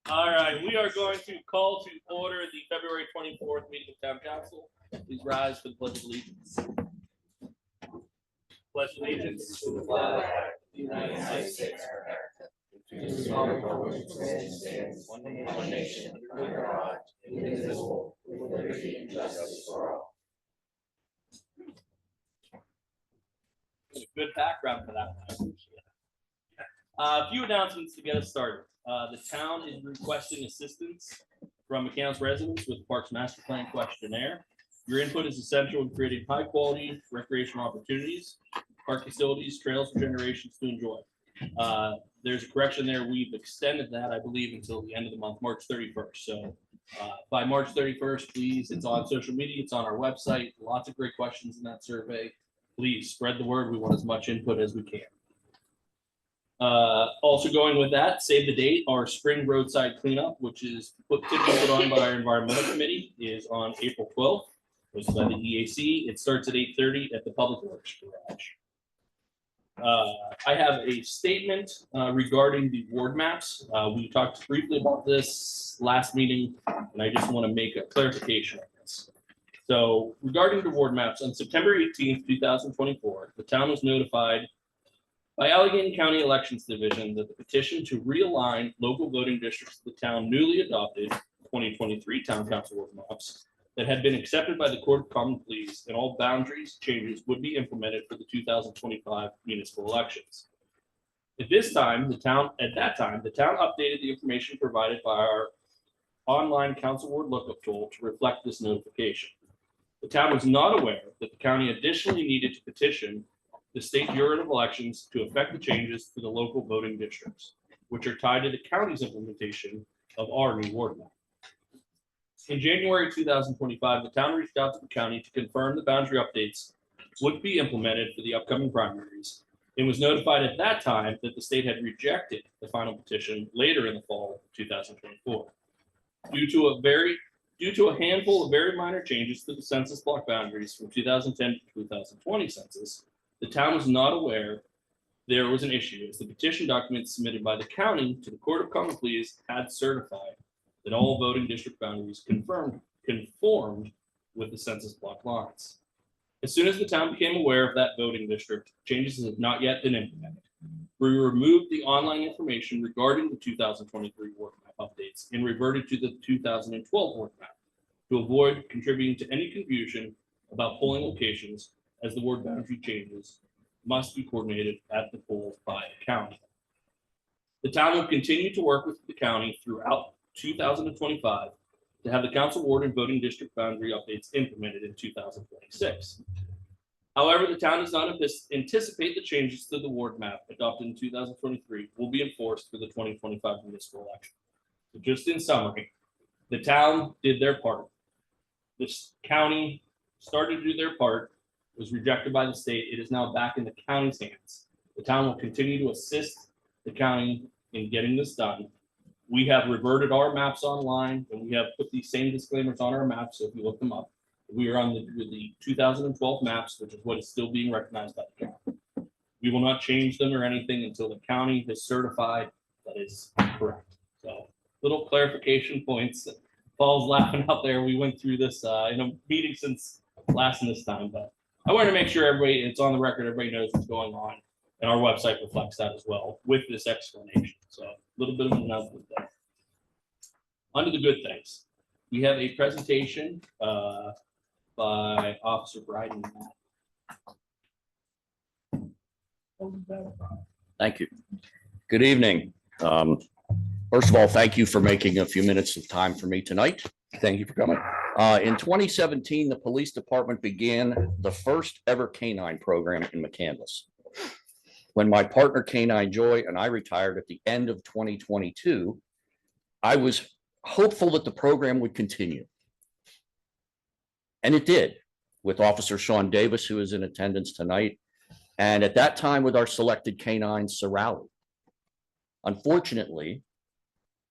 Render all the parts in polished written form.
All right, we are going to call to order the February 24th meeting of Town Council. Please rise for the Pledge of Allegiance. Pledge allegiance to the flag of the United States of America, to the republic which stands one nation under God, indivisible, with liberty and justice for all. Good background for that. A few announcements to get us started. The town is requesting assistance from McCown's residents with Parks Master Plan questionnaire. Your input is essential in creating high quality recreational opportunities, park facilities, trails for generations to enjoy. There's a correction there. We've extended that, I believe, until the end of the month, March 31st. So by March 31st, please, it's on social media, it's on our website. Lots of great questions in that survey. Please spread the word. We want as much input as we can. Also going with that, save the date, our spring roadside cleanup, which is typically put on by our environmental committee, is on April 12th. It was by the EAC. It starts at 8:30 at the Public Works Garage. I have a statement regarding the ward maps. We talked briefly about this last meeting, and I just want to make a clarification on this. So regarding the ward maps, on September 18th, 2024, the town was notified by Allegheny County Elections Division that the petition to realign local voting districts to the town newly adopted 2023 Town Council ward maps that had been accepted by the Court of Common Pleas, and all boundaries changes would be implemented for the 2025 municipal elections. At that time, the town updated the information provided by our online council ward lookup tool to reflect this notification. The town was not aware that the county additionally needed to petition the State Bureau of Elections to effect the changes to the local voting districts, which are tied to the county's implementation of our new ward map. In January 2025, the town reached out to the county to confirm the boundary updates would be implemented for the upcoming primaries, and was notified at that time that the state had rejected the final petition later in the fall of 2024. Due to a handful of very minor changes to the census block boundaries from 2010 to 2020 census, the town was not aware there was an issue, as the petition documents submitted by the county to the Court of Common Pleas had certified that all voting district boundaries conformed with the census block lines. As soon as the town became aware of that voting district, changes have not yet been implemented. We removed the online information regarding the 2023 ward map updates and reverted to the 2012 ward map to avoid contributing to any confusion about polling locations, as the ward boundary changes must be coordinated at the polls by the county. The town will continue to work with the county throughout 2025 to have the council ward and voting district boundary updates implemented in 2026. However, the town does not anticipate the changes to the ward map adopted in 2023 will be enforced for the 2025 municipal election. So just in summary, the town did their part. This county started to do their part, was rejected by the state. It is now back in the county's hands. The town will continue to assist the county in getting this done. We have reverted our maps online, and we have put these same disclaimers on our maps. So if you look them up, we are on the 2012 maps, which is what is still being recognized by the county. We will not change them or anything until the county has certified that is correct. So little clarification points. Paul's laughing out there. We went through this in a meeting since last and this time, but I wanted to make sure everybody, it's on the record, everybody knows what's going on, and our website reflects that as well with this explanation. So a little bit of an announcement there. Under the good things, we have a presentation by Officer Bryden. Thank you. Good evening. First of all, thank you for making a few minutes of time for me tonight. Thank you for coming. In 2017, the police department began the first ever canine program in McCandless. When my partner Canine Joy and I retired at the end of 2022, I was hopeful that the program would continue. And it did, with Officer Sean Davis, who is in attendance tonight, and at that time with our selected canine, Sorali. Unfortunately,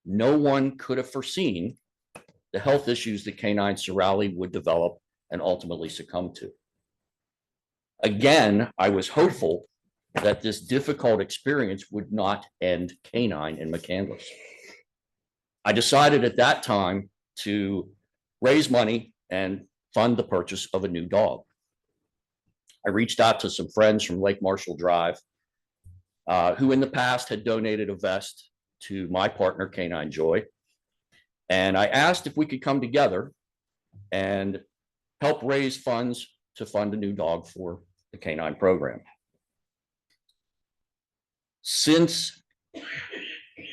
no one could have foreseen the health issues that canine Sorali would develop and ultimately succumb to. Again, I was hopeful that this difficult experience would not end canine in McCandless. I decided at that time to raise money and fund the purchase of a new dog. I reached out to some friends from Lake Marshall Drive, who in the past had donated a vest to my partner, Canine Joy. And I asked if we could come together and help raise funds to fund a new dog for the canine program. Since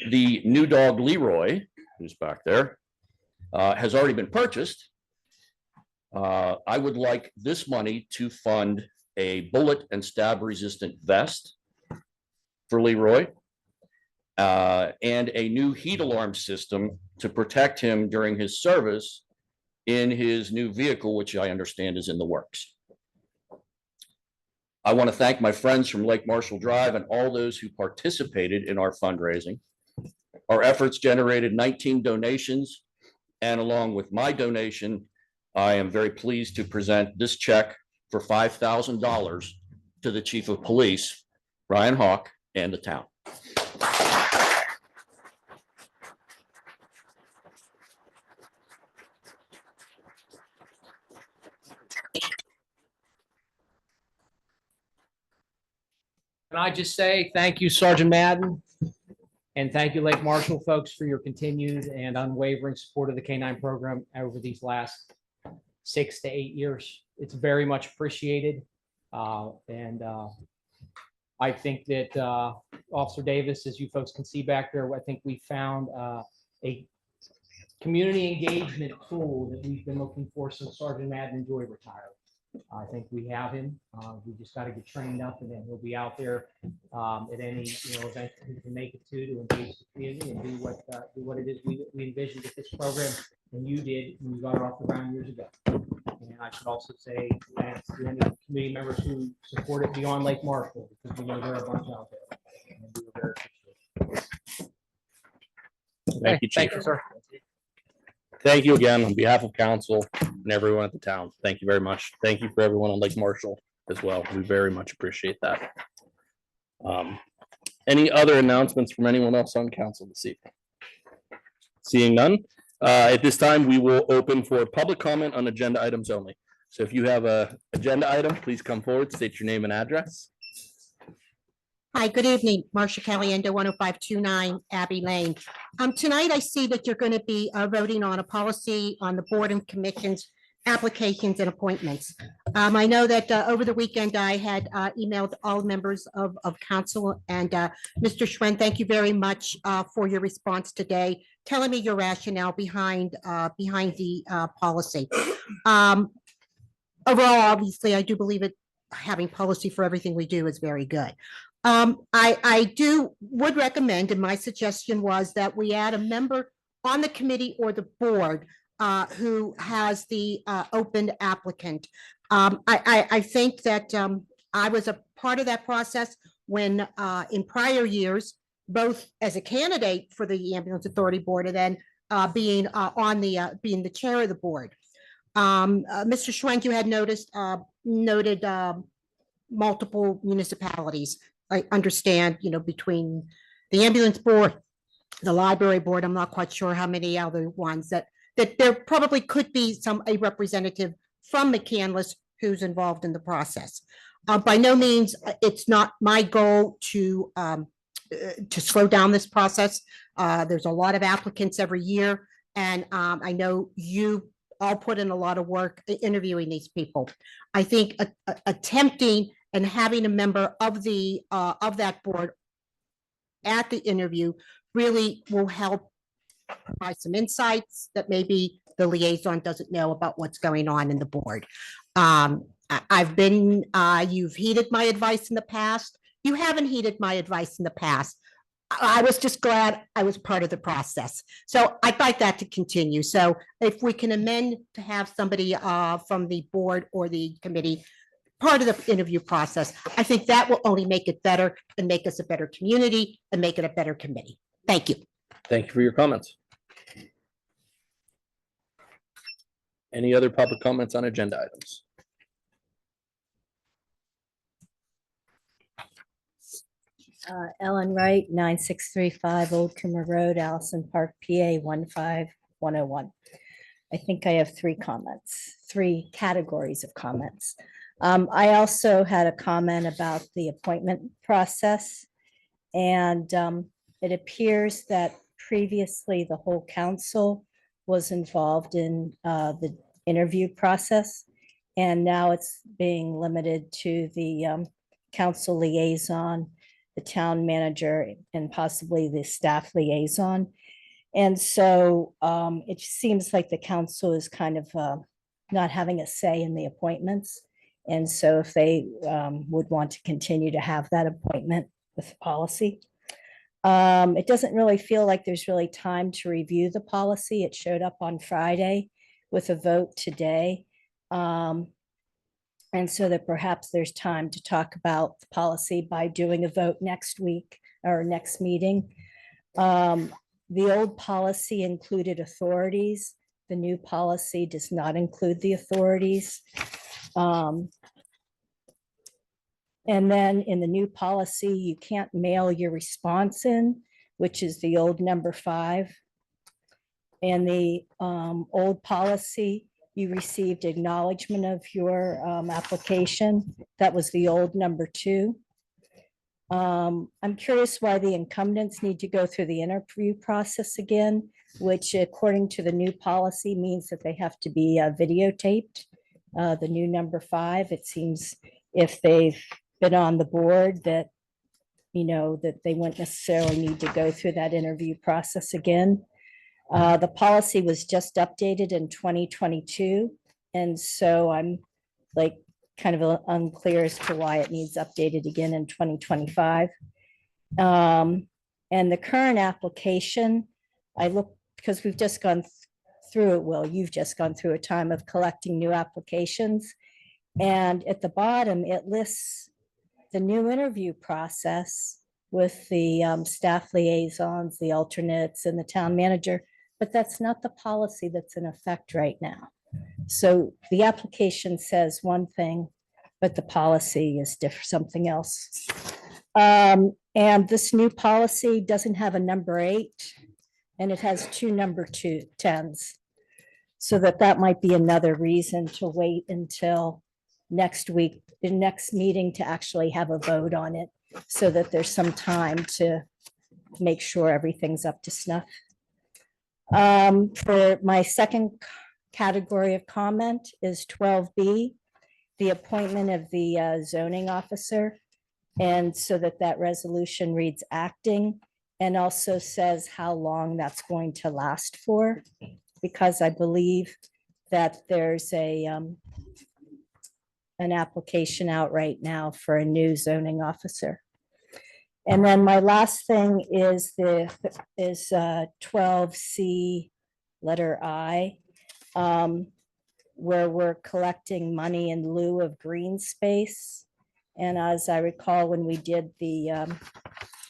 the new dog Leroy, who's back there, has already been purchased, I would like this money to fund a bullet and stab resistant vest for Leroy, and a new heat alarm system to protect him during his service in his new vehicle, which I understand is in the works. I want to thank my friends from Lake Marshall Drive and all those who participated in our fundraising. Our efforts generated 19 donations, and along with my donation, I am very pleased to present this check for $5,000 to the Chief of Police, Brian Hawk, and the town. Can I just say thank you, Sergeant Madden, and thank you, Lake Marshall folks, for your continued and unwavering support of the K-9 program over these last 6 to 8 years. It's very much appreciated. I think that Officer Davis, as you folks can see back there, I think we found a community engagement tool that we've been looking for since Sergeant Madden and Joy retired. I think we have him. We just got to get trained up, and then he'll be out there at any event he can make it to engage the community and do what it is we envisioned with this program, and you did when you got it off the ground years ago. And I should also say thanks to any community members who support it beyond Lake Marshall, because we know there are a bunch out there. And we are very appreciative. Thank you, Chief. Thank you, sir. Thank you again on behalf of council and everyone at the town. Thank you very much. Thank you for everyone on Lake Marshall as well. We very much appreciate that. Any other announcements from anyone else on council this evening? Seeing none, at this time, we will open for public comment on agenda items only. So if you have a agenda item, please come forward, state your name and address. Hi, good evening. Marcia Caliendo, 10529 Abbey Lane. Tonight I see that you're going to be voting on a policy on the board and commissions, applications and appointments. I know that over the weekend I had emailed all members of council, and Mr. Schwen, thank you very much for your response today, telling me your rationale behind the policy. Overall, obviously, I do believe it having policy for everything we do is very good. I would recommend, and my suggestion was that we add a member on the committee or the board who has the open applicant. I think that I was a part of that process when in prior years, both as a candidate for the Ambulance Authority Board and then being being the chair of the board. Mr. Schwenk, you had noted multiple municipalities. I understand, between the ambulance board, the library board, I'm not quite sure how many other ones that there probably could be a representative from McCandless who's involved in the process. By no means, it's not my goal to slow down this process. There's a lot of applicants every year, and I know you all put in a lot of work interviewing these people. I think attempting and having a member of that board at the interview really will help provide some insights that maybe the liaison doesn't know about what's going on in the board. You've heeded my advice in the past. You haven't heeded my advice in the past. I was just glad I was part of the process. So I'd like that to continue. So if we can amend to have somebody from the board or the committee part of the interview process, I think that will only make it better and make us a better community and make it a better committee. Thank you. Thank you for your comments. Any other public comments on agenda items? Ellen Wright, 9635 Old Kimmer Road, Allison Park, PA 15101. I think I have three categories of comments. I also had a comment about the appointment process. And it appears that previously the whole council was involved in the interview process. And now it's being limited to the council liaison, the town manager, and possibly the staff liaison. And so it seems like the council is kind of not having a say in the appointments. And so if they would want to continue to have that appointment with policy. It doesn't really feel like there's really time to review the policy. It showed up on Friday with a vote today. And so that perhaps there's time to talk about the policy by doing a vote next week or next meeting. The old policy included authorities. The new policy does not include the authorities. And then in the new policy, you can't mail your response in, which is the old number 5. And the old policy, you received acknowledgement of your application. That was the old number 2. I'm curious why the incumbents need to go through the interview process again, which according to the new policy means that they have to be videotaped. The new number 5, it seems if they've been on the board that, that they wouldn't necessarily need to go through that interview process again. The policy was just updated in 2022. And so I'm like kind of unclear as to why it needs updated again in 2025. And the current application, I look, because we've just gone through it, Will, you've just gone through a time of collecting new applications. And at the bottom, it lists the new interview process with the staff liaisons, the alternates, and the town manager, but that's not the policy that's in effect right now. So the application says one thing, but the policy is different, something else. And this new policy doesn't have a number 8, and it has 2 number 10s. So that might be another reason to wait until next week, the next meeting, to actually have a vote on it, so that there's some time to make sure everything's up to snuff. For my second category of comment is 12B, the appointment of the zoning officer. And so that resolution reads acting, and also says how long that's going to last for, because I believe that there's an application out right now for a new zoning officer. And then my last thing is 12C letter I, where we're collecting money in lieu of green space. And as I recall, when we did the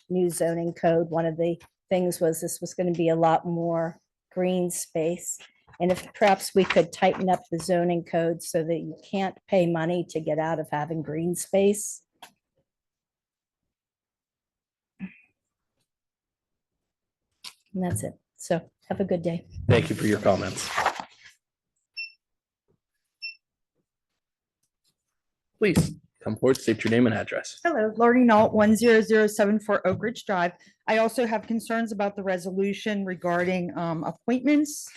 new zoning code, one of the things was this was going to be a lot more green space. And if perhaps we could tighten up the zoning code so that you can't pay money to get out of having green space. And that's it. So have a good day. Thank you for your comments. Please come forward, state your name and address. Hello, Laurie Nault, 10074 Oak Ridge Drive. I also have concerns about the resolution regarding appointments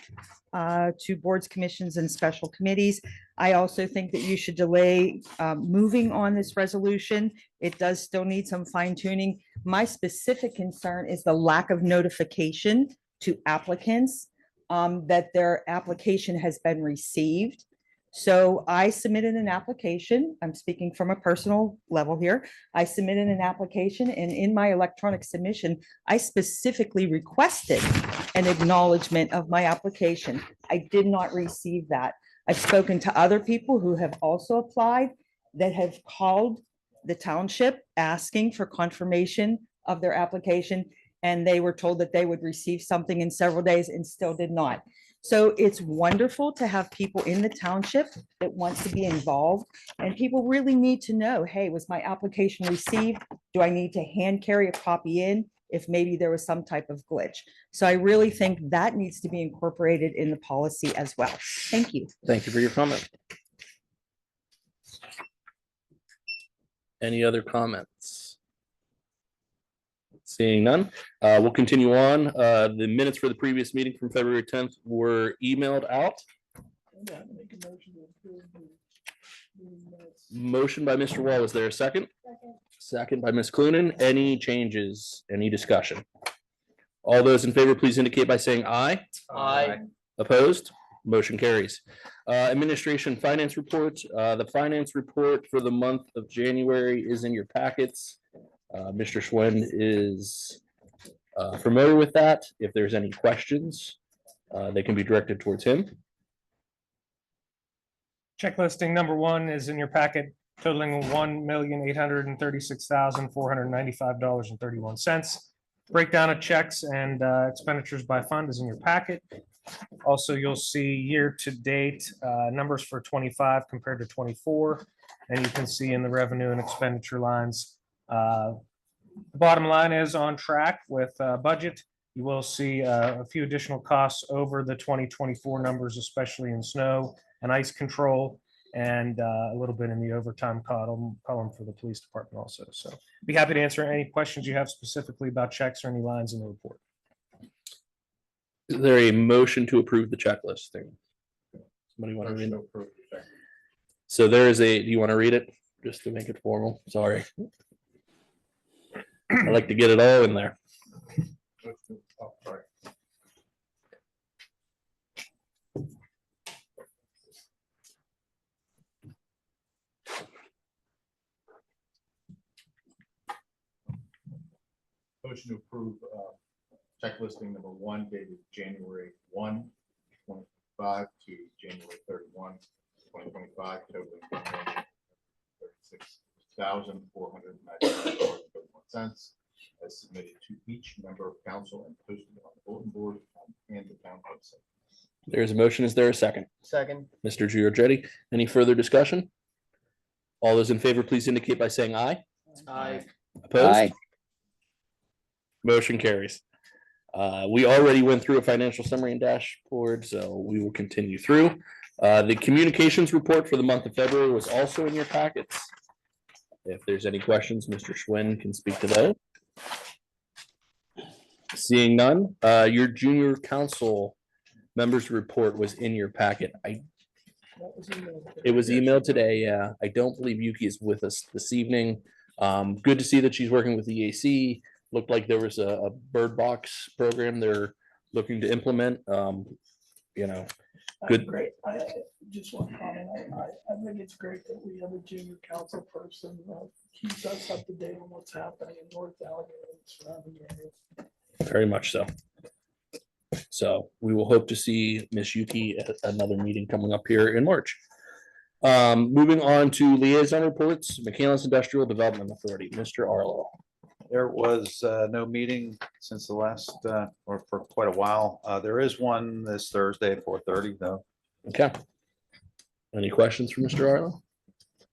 to boards, commissions, and special committees. I also think that you should delay moving on this resolution. It does still need some fine tuning. My specific concern is the lack of notification to applicants that their application has been received. So I submitted an application. I'm speaking from a personal level here. I submitted an application, and in my electronic submission, I specifically requested an acknowledgement of my application. I did not receive that. I've spoken to other people who have also applied that have called the township asking for confirmation of their application, and they were told that they would receive something in several days and still did not. So it's wonderful to have people in the township that wants to be involved. And people really need to know, hey, was my application received? Do I need to hand carry a copy in if maybe there was some type of glitch? So I really think that needs to be incorporated in the policy as well. Thank you. Thank you for your comment. Any other comments? Seeing none, we'll continue on. The minutes for the previous meeting from February 10th were emailed out. Motion by Mr. Wall. Is there a second? Second by Ms. Clunin. Any changes? Any discussion? All those in favor, please indicate by saying aye. Aye. Opposed? Motion carries. Administration finance report. The finance report for the month of January is in your packets. Mr. Schwen is familiar with that. If there's any questions, they can be directed towards him. Checklisting number 1 is in your packet, totaling $1,836,495.31. Breakdown of checks and expenditures by fund is in your packet. Also, you'll see year-to-date numbers for 25 compared to 24, and you can see in the revenue and expenditure lines. The bottom line is on track with budget. You will see a few additional costs over the 2024 numbers, especially in snow and ice control, and a little bit in the overtime column for the police department also. So be happy to answer any questions you have specifically about checks or any lines in the report. Is there a motion to approve the checklist thing? Somebody want to read it? So there is a, do you want to read it? Just to make it formal, sorry. I like to get it all in there. Motion to approve checklisting number 1 dated January 1, 2025 to January 31, 2025, totaling $36,495.31 as submitted to each member of council and posted on the bulletin board and the town website. There's a motion. Is there a second? Second. Mr. Giorgetti, any further discussion? All those in favor, please indicate by saying aye. Aye. Opposed? Motion carries. We already went through a financial summary and dashboard, so we will continue through. The communications report for the month of February was also in your packets. If there's any questions, Mr. Schwinn can speak to those. Seeing none, your junior council members report was in your packet. It was emailed today. Yeah, I don't believe Yuki is with us this evening. Good to see that she's working with EAC. Looked like there was a bird box program they're looking to implement. You know, good. Great. I just want to comment. I think it's great that we have a junior council person that keeps us up to date on what's happening in North Allegheny and surrounding areas. Very much so. So we will hope to see Miss Yuki at another meeting coming up here in March. Moving on to liaison reports, McCandless Industrial Development Authority, Mr. Arlo. There was no meeting since the last, or for quite a while. There is one this Thursday at 4:30 though. Okay. Any questions for Mr. Arlo?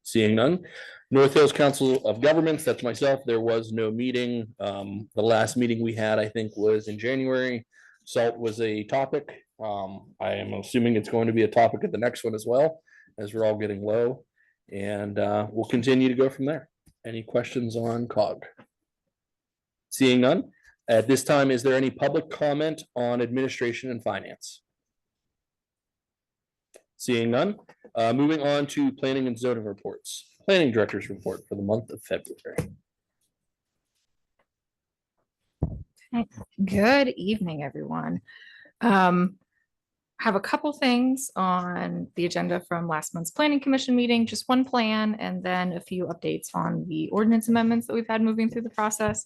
Seeing none. North Hills Council of Governments, that's myself. There was no meeting. The last meeting we had, I think, was in January. SALT was a topic. I am assuming it's going to be a topic at the next one as well, as we're all getting low. And we'll continue to go from there. Any questions on COG? Seeing none. At this time, is there any public comment on administration and finance? Seeing none. Moving on to planning and zoning reports. Planning director's report for the month of February. Good evening, everyone. Have a couple things on the agenda from last month's planning commission meeting, just one plan, and then a few updates on the ordinance amendments that we've had moving through the process.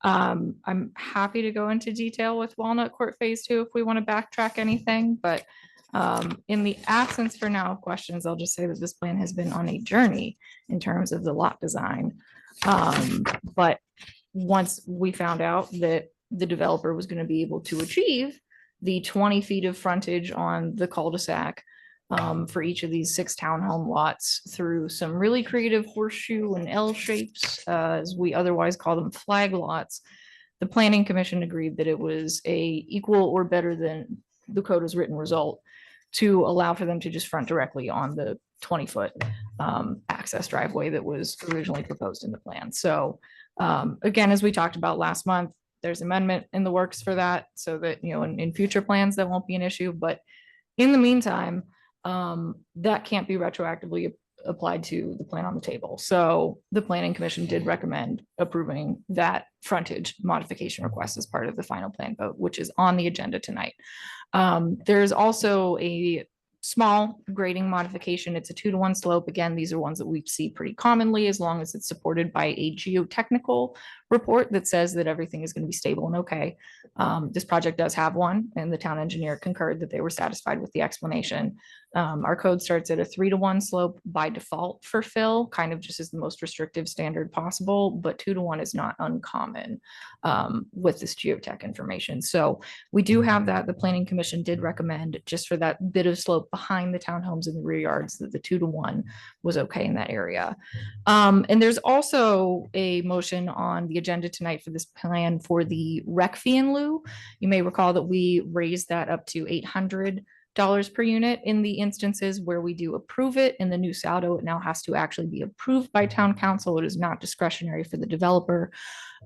I'm happy to go into detail with Walnut Court Phase 2 if we want to backtrack anything, but in the absence for now of questions, I'll just say that this plan has been on a journey in terms of the lot design. But once we found out that the developer was going to be able to achieve the 20 feet of frontage on the cul-de-sac for each of these 6 townhome lots through some really creative horseshoe and L shapes, as we otherwise call them, flag lots. The planning commission agreed that it was a equal or better than the code as written result to allow for them to just front directly on the 20-foot access driveway that was originally proposed in the plan. So again, as we talked about last month, there's amendment in the works for that, so that, you know, in future plans, that won't be an issue. But in the meantime, that can't be retroactively applied to the plan on the table. So the planning commission did recommend approving that frontage modification request as part of the final plan vote, which is on the agenda tonight. There's also a small grading modification. It's a 2-to-1 slope. Again, these are ones that we see pretty commonly, as long as it's supported by a geotechnical report that says that everything is going to be stable and okay. This project does have one, and the town engineer concurred that they were satisfied with the explanation. Our code starts at a 3-to-1 slope by default for fill, kind of just as the most restrictive standard possible, but 2-to-1 is not uncommon with this geotech information. So we do have that. The planning commission did recommend, just for that bit of slope behind the townhomes in the rear yards, that the 2-to-1 was okay in that area. And there's also a motion on the agenda tonight for this plan for the rec fee in lieu. You may recall that we raised that up to $800 per unit in the instances where we do approve it. In the new saldo, it now has to actually be approved by town council. It is not discretionary for the developer.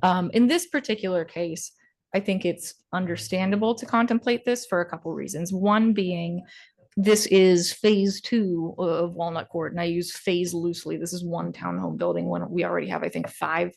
In this particular case, I think it's understandable to contemplate this for a couple reasons. One being, this is phase 2 of Walnut Court, and I use phase loosely. This is one townhome building when we already have, I think, 5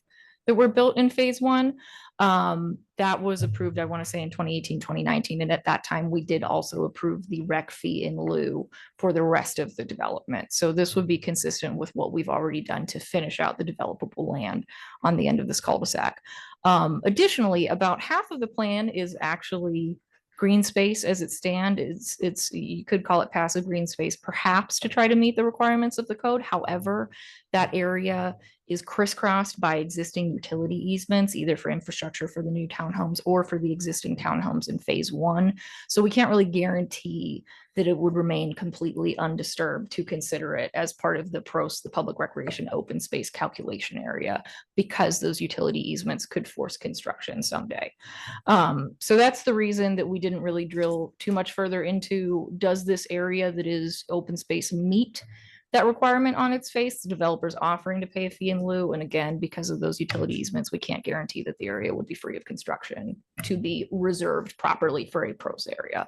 that were built in phase 1. That was approved, I want to say, in 2018, 2019. And at that time, we did also approve the rec fee in lieu for the rest of the development. So this would be consistent with what we've already done to finish out the developable land on the end of this cul-de-sac. Additionally, about half of the plan is actually green space as it stands. It's you could call it passive green space, perhaps, to try to meet the requirements of the code. However, that area is crisscrossed by existing utility easements, either for infrastructure for the new townhomes or for the existing townhomes in phase 1. So we can't really guarantee that it would remain completely undisturbed to consider it as part of the PROS, the public recreation open space calculation area, because those utility easements could force construction someday. So that's the reason that we didn't really drill too much further into, does this area that is open space meet that requirement on its face? The developer's offering to pay a fee in lieu. And again, because of those utility easements, we can't guarantee that the area would be free of construction to be reserved properly for a PROS area.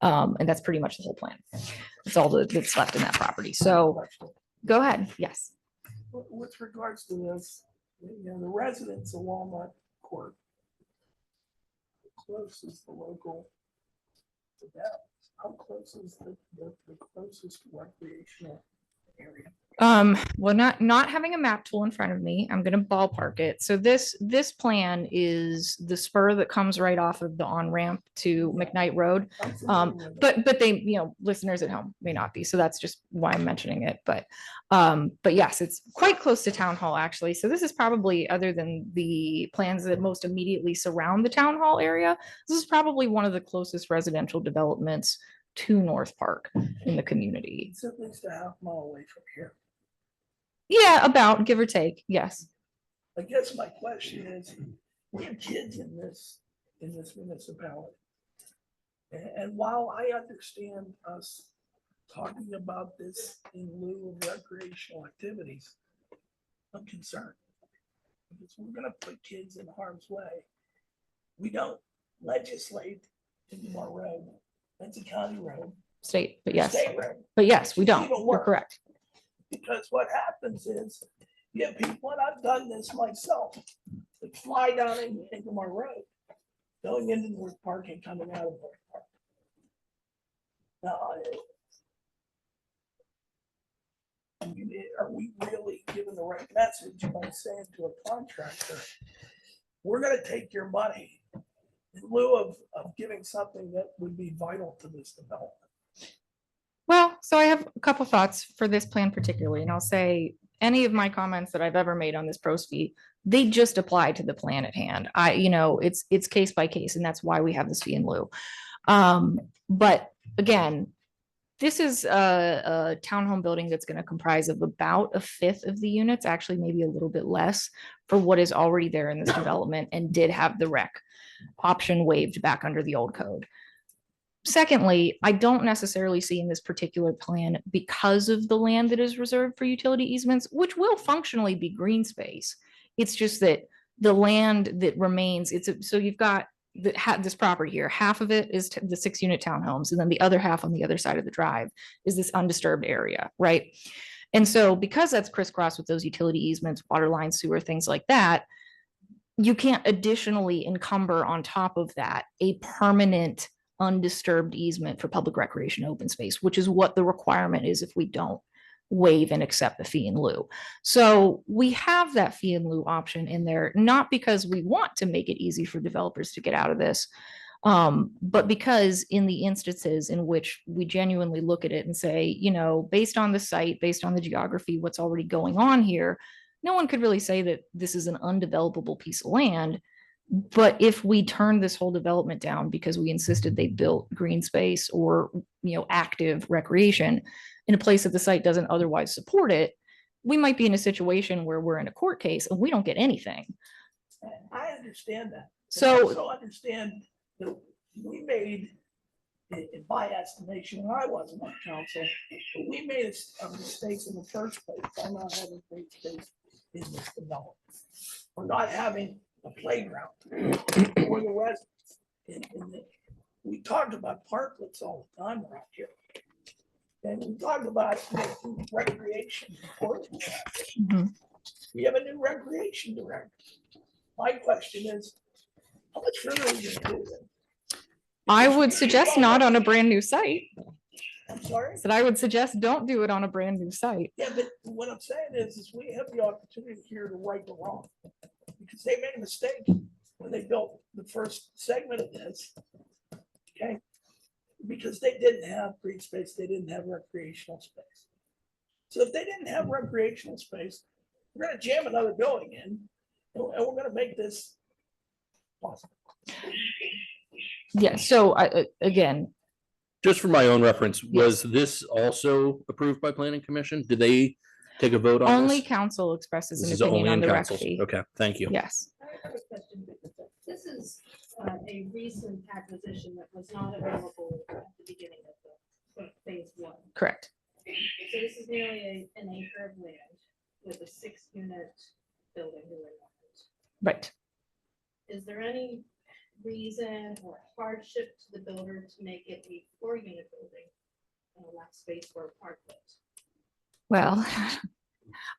And that's pretty much the whole plan. That's all that's left in that property. So go ahead. Yes. With regards to this, you know, the residents of Walnut Court, how close is the local to them? How close is the closest recreational area? Well, not having a map tool in front of me, I'm going to ballpark it. So this plan is the spur that comes right off of the on-ramp to McKnight Road. But they, you know, listeners at home may not be, so that's just why I'm mentioning it. But yes, it's quite close to Town Hall, actually. So this is probably, other than the plans that most immediately surround the Town Hall area, this is probably one of the closest residential developments to North Park in the community. It's at least a half mile away from here. Yeah, about, give or take, yes. I guess my question is, we have kids in this municipality. And while I understand us talking about this in lieu of recreational activities, I'm concerned. Because we're gonna put kids in harm's way. We don't legislate in our road. That's a county road. State, but yes. State road. But yes, we don't. Even You're worse. correct. Because what happens is, you have people, and I've done this myself, that fly down into my road, going into North Park and coming out of North Park. Now, I mean, are we really giving the right message by saying to a contractor, we're gonna take your money in lieu of giving something that would be vital to this development? Well, so I have a couple thoughts for this plan particularly, and I'll say any of my comments that I've ever made on this PROS fee, they just apply to the plan at hand. You know, it's case by case, and that's why we have this fee in lieu. But again, this is a townhome building that's going to comprise of about a fifth of the units, actually maybe a little bit less for what is already there in this development and did have the rec option waived back under the old code. Secondly, I don't necessarily see in this particular plan, because of the land that is reserved for utility easements, which will functionally be green space. It's just that the land that remains, so you've got this property here, half of it is the 6-unit townhomes, and then the other half on the other side of the drive is this undisturbed area, right? And so because that's crisscrossed with those utility easements, water lines, sewer, things like that, you can't additionally encumber on top of that a permanent undisturbed easement for public recreation open space, which is what the requirement is if we don't waive and accept the fee in lieu. So we have that fee in lieu option in there, not because we want to make it easy for developers to get out of this, but because in the instances in which we genuinely look at it and say, you know, based on the site, based on the geography, what's already going on here, no one could really say that this is an undevelopable piece of land. But if we turn this whole development down because we insisted they built green space or, you know, active recreation in a place that the site doesn't otherwise support it, we might be in a situation where we're in a court case and we don't get anything. I understand that. So- I also understand that we made, in my estimation, when I wasn't on council, but we made a mistake in the first place by not having green space in this development. We're not having a playground for the residents. We talked about parklets all the time around here. And we talked about making recreation important. Mhm. We have a new recreation director. My question is, how much further are we gonna do this? I would suggest not on a brand new site. I'm sorry? That I would suggest don't do it on a brand new site. Yeah, but what I'm saying is we have the opportunity here to right the wrong. Because they made a mistake when they built the first segment of this. Okay? Because they didn't have green space, they didn't have recreational space. So if they didn't have recreational space, we're gonna jam another building in, and we're gonna make this possible. Yeah, so again, Just for my own reference, was this also approved by planning commission? Did they take a vote on only this? council expresses This an is opinion only on in the rec council. fee. Okay, thank you. Yes. I have a question. This is a recent acquisition that was not available at the beginning of the phase 1. Correct. So this is nearly an acre of land with a 6-unit building. Right. Is there any reason or hardship to the builder to make it a 4-unit building and allow space for a parklet? Well,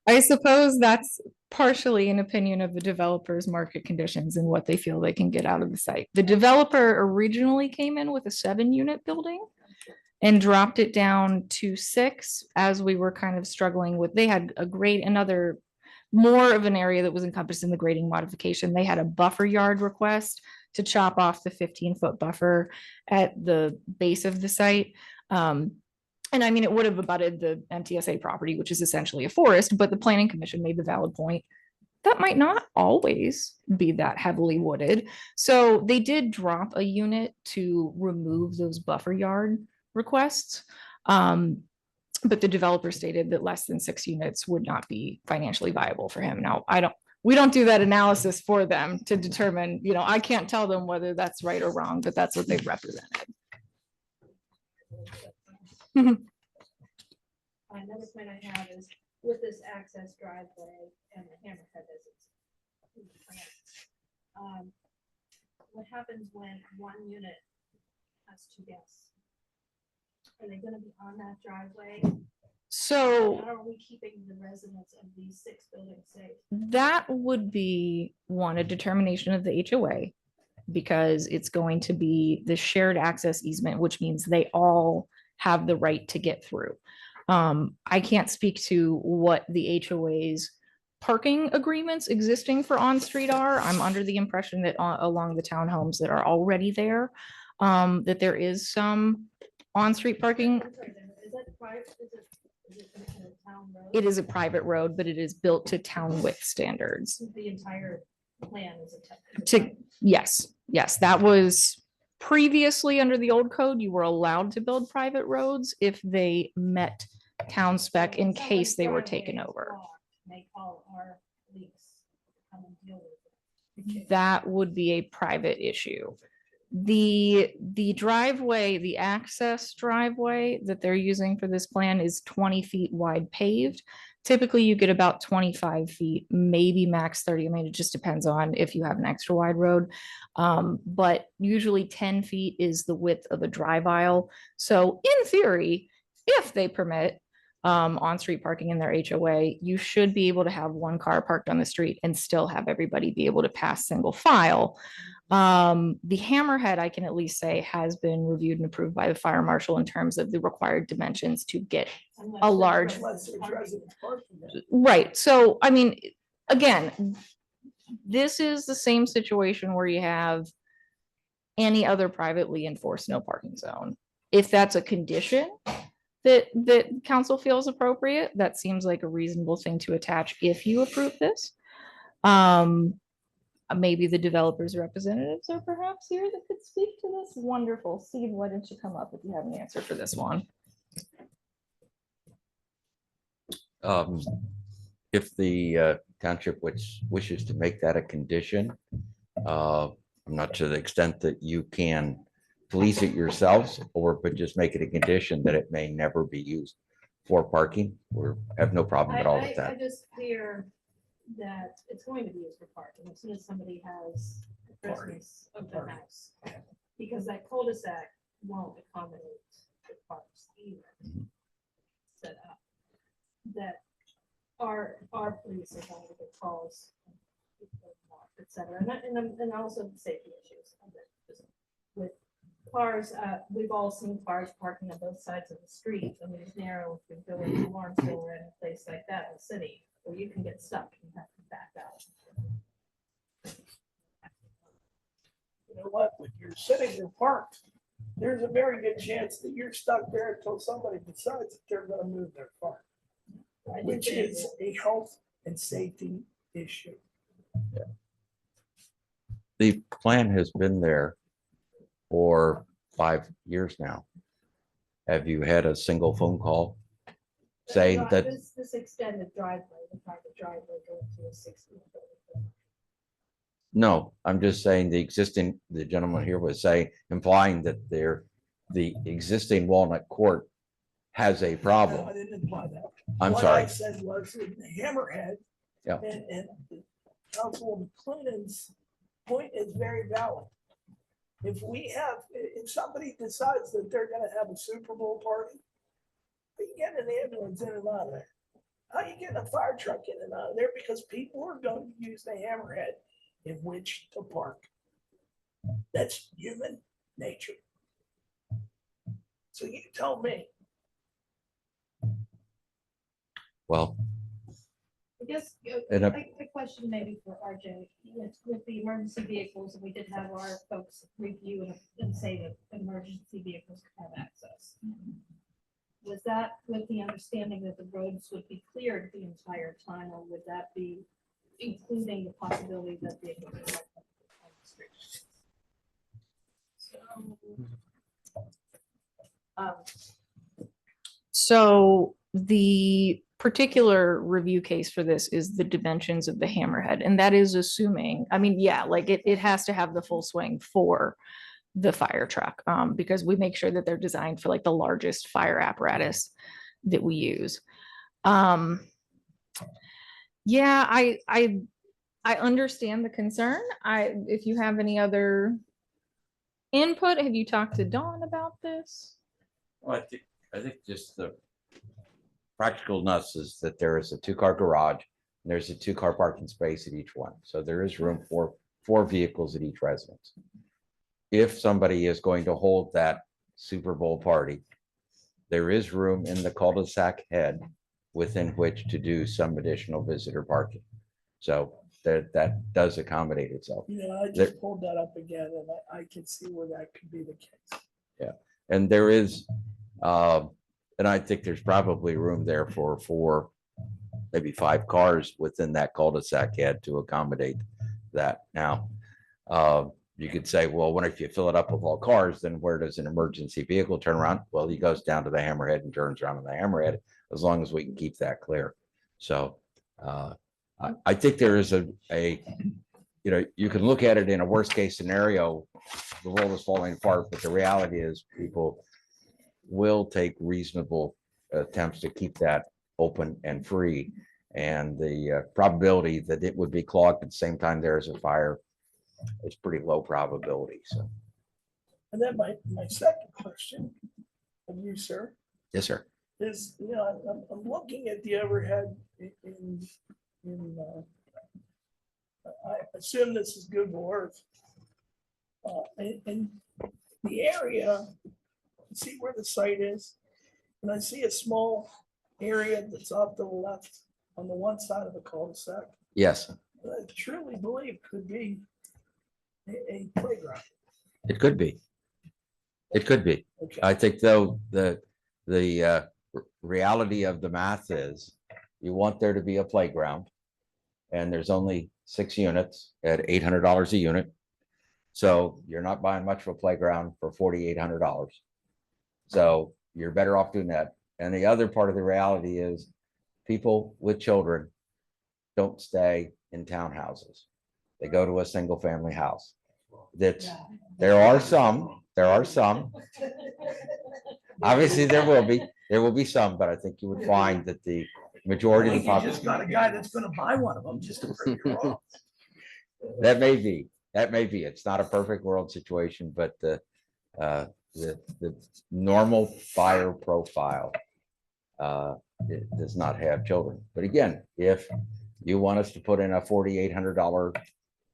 I suppose that's partially an opinion of the developer's market conditions and what they feel they can get out of the site. The developer originally came in with a 7-unit building and dropped it down to 6 as we were kind of struggling with, they had more of an area that was encompassed in the grading modification. They had a buffer yard request to chop off the 15-foot buffer at the base of the site. And I mean, it would have abutted the MTSA property, which is essentially a forest, but the planning commission made the valid point. That might not always be that heavily wooded. So they did drop a unit to remove those buffer yard requests. But the developer stated that less than 6 units would not be financially viable for him. Now, we don't do that analysis for them to determine, you know, I can't tell them whether that's right or wrong, but that's what they've represented. Another point I have is with this access driveway and the hammerhead what happens when 1 unit has 2 guests? Are they gonna be on that driveway? So how are we keeping the residents of these 6 buildings safe? that would be a determination of the HOA, because it's going to be the shared access easement, which means they all have the right to get through. I can't speak to what the HOA's parking agreements existing for on-street are. I'm under the impression that along the townhomes that are already there, that there is some on-street parking. Is that private? Is it a town road? It is a private road, but it is built to town width standards. The entire plan is a Yes, that was Previously, under the old code, you were allowed to build private roads if they met town spec in case they were taken over. They call our police, come and deal with it. That would be a private issue. The driveway, the access driveway that they're using for this plan is 20 feet wide paved. Typically, you get about 25 feet, maybe max 30. I mean, it just depends on if you have an extra wide road. But usually 10 feet is the width of a drive aisle. So in theory, if they permit on-street parking in their HOA, you should be able to have one car parked on the street and still have everybody be able to pass single file. The hammerhead, I can at least say, has been reviewed and approved by the fire marshal in terms of the required dimensions to get a large. Unless there's residents parking there. Right, so, I mean, again, this is the same situation where you have any other privately enforced no parking zone. If that's a condition that council feels appropriate, that seems like a reasonable thing to attach if you approve this. Maybe the developers representatives are perhaps here that could speak to this. Wonderful. Steve, why don't you come up if you have an answer for this one? If the township wishes to make that a condition, I'm not to the extent that you can police it yourselves, but just make it a condition that it may never be used for parking. We have no problem at all with I that. just fear that it's going to be used for parking as soon as somebody has the presence of the house. Because that cul-de-sac won't accommodate the parks either. Set up. That our police are going to get calls, et cetera, and also the safety issues of it. With cars, we've all seen cars parking on both sides of the street. I mean, it's narrow, if you go into Lawrenceville or any place like that in the city, where you can get stuck and have to back out. You know what, when you're sitting there parked, there's a very good chance that you're stuck there until somebody decides that they're gonna move their car. Which is a health and safety issue. The plan has been there for 5 years now. Have you had a single phone call saying that? This extended driveway, the private driveway going to a 60. No, I'm just saying the gentleman here was saying, implying that the existing Walnut Court has a No, I problem. didn't imply that. I'm What sorry. I said was in the Hammerhead. Yeah. And Councilwoman Clinton's point is very valid. If somebody decides that they're gonna have a Super Bowl party, you get an ambulance in and out of there. How you getting a fire truck in and out of there? Because people are going to use the Hammerhead in which to park. That's human nature. So you tell me. Well, I guess And, a question maybe for RJ, with the emergency vehicles, and we did have our folks review and say that emergency vehicles could have access. Was that with the understanding that the roads would be cleared the entire time, or would that be including the possibility that vehicles would park on the street? So the particular review case for this is the dimensions of the hammerhead, and that is assuming, I mean, yeah, like it has to have the full swing for the fire truck, because we make sure that they're designed for like the largest fire apparatus that we use. Yeah, I understand the concern. If you have any other input, have you talked to Dawn about this? well, I think just the practicalness is that there is a 2-car garage and there's a 2-car parking space at each one. So there is room for 4 vehicles at each residence. If somebody is going to hold that Super Bowl party, there is room in the cul-de-sac head within which to do some additional visitor parking. So that does accommodate itself. You know, I just pulled that up again and I can see where that could be the case. Yeah, and there is, and I think there's probably room there for 4, maybe 5 cars within that cul-de-sac head to accommodate that. Now, You could say, well, what if you fill it up with all cars, then where does an emergency vehicle turn around? Well, he goes down to the Hammerhead and turns around in the Hammerhead, as long as we can keep that clear. So I think there is you can look at it in a worst case scenario, the world is falling apart, but the reality is people will take reasonable attempts to keep that open and free. And the probability that it would be clogged at the same time there is a fire is pretty low probability. So, And then my second question of you, sir, yes, sir. is, I'm looking at the overhead in I assume this is Google Earth. And the area, see where the site is? And I see a small area that's off to the left on the one side of the cul-de-sac. Yes, that I truly believe could be a playground. it could be. It could be. Okay. I think though, the reality of the math is you want there to be a playground and there's only 6 units at $800 a unit. So you're not buying much of a playground for $4,800. So you're better off doing that. And the other part of the reality is people with children don't stay in townhouses. They go to a single family house. There are some. Obviously there will be some, but I think you would find that the majority of the You population. just got a guy that's gonna buy one of them just to prove you wrong. That may be. It's not a perfect world situation, but the normal buyer profile it does not have children. But again, if you want us to put in a $4,800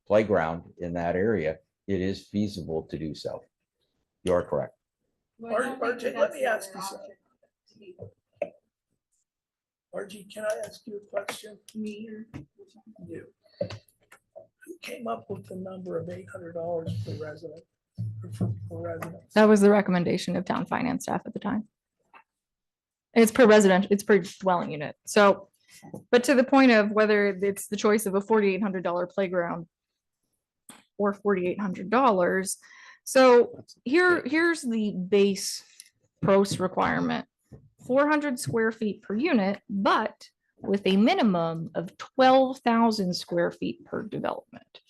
playground in that area, it is feasible to do so. You are correct. RJ, let me ask you something. RG, can I ask you a question? Me or you? Who came up with the number of $800 per resident? Per resident? That was the recommendation of town finance staff at the time. And it's per resident, it's per dwelling unit. So, but to the point of whether it's the choice of a $4,800 playground or $4,800. So here's the base PROS requirement, 400 square feet per unit, but with a minimum of 12,000 square feet per development.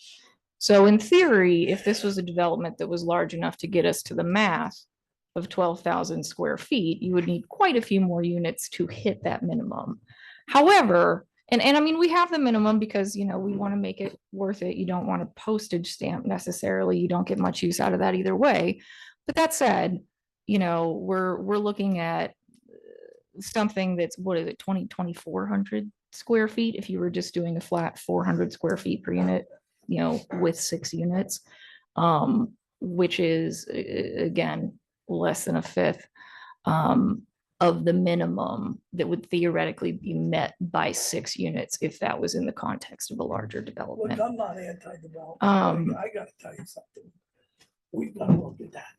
So in theory, if this was a development that was large enough to get us to the math of 12,000 square feet, you would need quite a few more units to hit that minimum. However, and I mean, we have the minimum because, we want to make it worth it. You don't want a postage stamp necessarily. You don't get much use out of that either way. But that said, we're looking at something that's, what is it, 2,400 square feet if you were just doing a flat 400 square feet per unit, with 6 units, which is again less than a fifth of the minimum that would theoretically be met by 6 units if that was in the context of a larger Look, development. I'm not anti-development. I gotta tell you something. We've got to look at that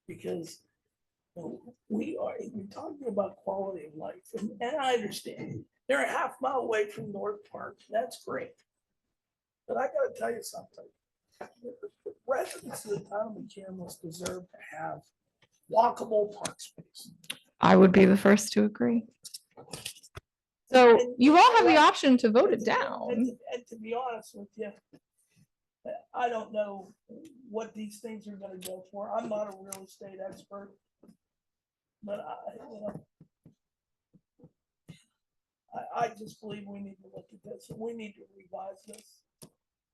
because we're talking about quality of life, and I understand they're a half mile away from North Park. That's great, but I got to tell you something. The residents of the town of McCandless deserve to have walkable park space. I would be the first to agree. So you all have the option to vote it down. And to be honest with you, I don't know what these things are gonna go for. I'm not a real estate expert. But I just believe we need to look at this and we need to revise this.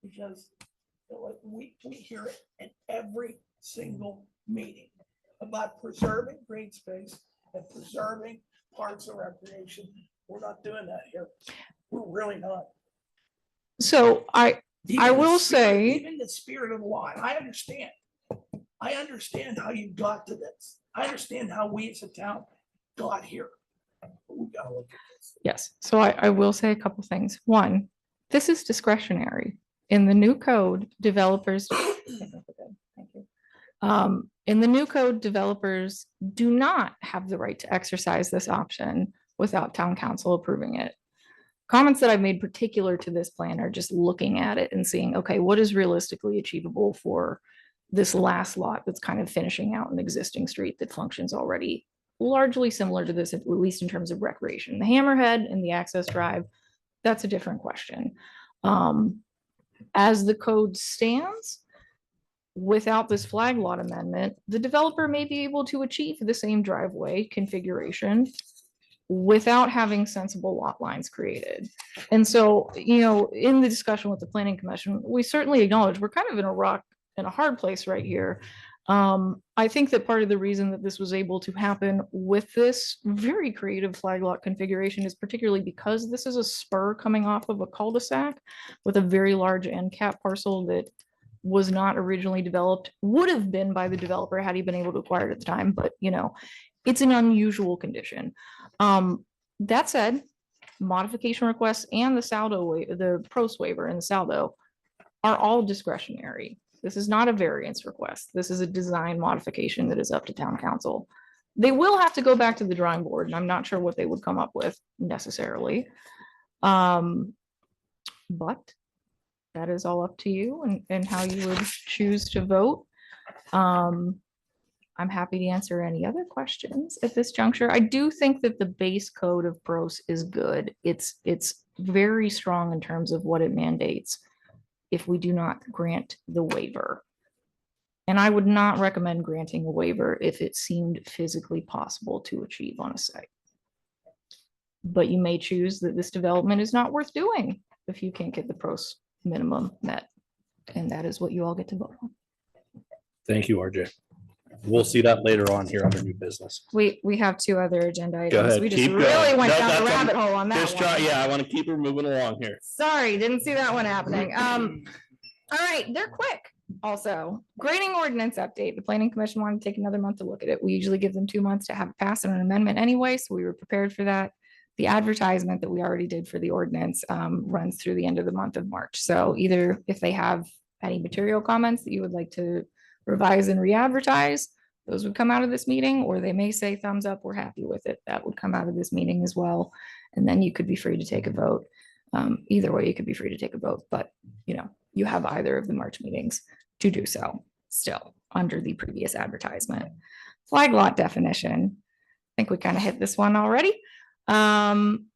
Because we hear it in every single meeting about preserving green space and preserving parks and recreation. We're not doing that here. We're really not. So I will say, even the spirit of the law, and I understand how you got to this. I understand how we as a town got here. But we gotta look at this. yes, so I will say a couple things. One, this is discretionary. In the new code, developers. In the new code, developers do not have the right to exercise this option without town council approving it. Comments that I've made particular to this plan are just looking at it and seeing, okay, what is realistically achievable for this last lot that's kind of finishing out an existing street that functions already largely similar to this, at least in terms of recreation. The hammerhead and the access drive, that's a different question. As the code stands, without this flag lot amendment, the developer may be able to achieve the same driveway configuration without having sensible lot lines created. And so, you know, in the discussion with the planning commission, we certainly acknowledge we're kind of in a rock and a hard place right here. I think that part of the reason that this was able to happen with this very creative flag lot configuration is particularly because this is a spur coming off of a cul-de-sac with a very large end cap parcel that was not originally developed, would have been by the developer had he been able to acquire it at the time, but you know, it's an unusual condition. That said, modification requests and the saldo, the pros waiver and the saldo are all discretionary. This is not a variance request. This is a design modification that is up to town council. They will have to go back to the drawing board, and I'm not sure what they would come up with necessarily. But that is all up to you and how you would choose to vote. I'm happy to answer any other questions at this juncture. I do think that the base code of pros is good. It's very strong in terms of what it mandates if we do not grant the waiver. And I would not recommend granting a waiver if it seemed physically possible to achieve on a site. But you may choose that this development is not worth doing if you can't get the pros minimum met. And that is what you all get to vote on. Thank you, RJ. We'll see that later on here under new business. We have two other agenda Go items. ahead, We just keep really going. went No, down the that's rabbit hole on that Just try, one. yeah, I want to keep her moving along here. Sorry, didn't see that one happening. All right, they're quick. Also, grading ordinance update. The planning commission wanted to take another month to look at it. We usually give them 2 months to have it pass an amendment anyway, so we were prepared for that. The advertisement that we already did for the ordinance runs through the end of the month of March. So either if they have any material comments that you would like to revise and re-advertise, those would come out of this meeting, or they may say thumbs up, we're happy with it. That would come out of this meeting as well. And then you could be free to take a vote. Either way, you could be free to take a vote, but you know, you have either of the March meetings to do so still under the previous advertisement. Flag lot definition. I think we kind of hit this one already.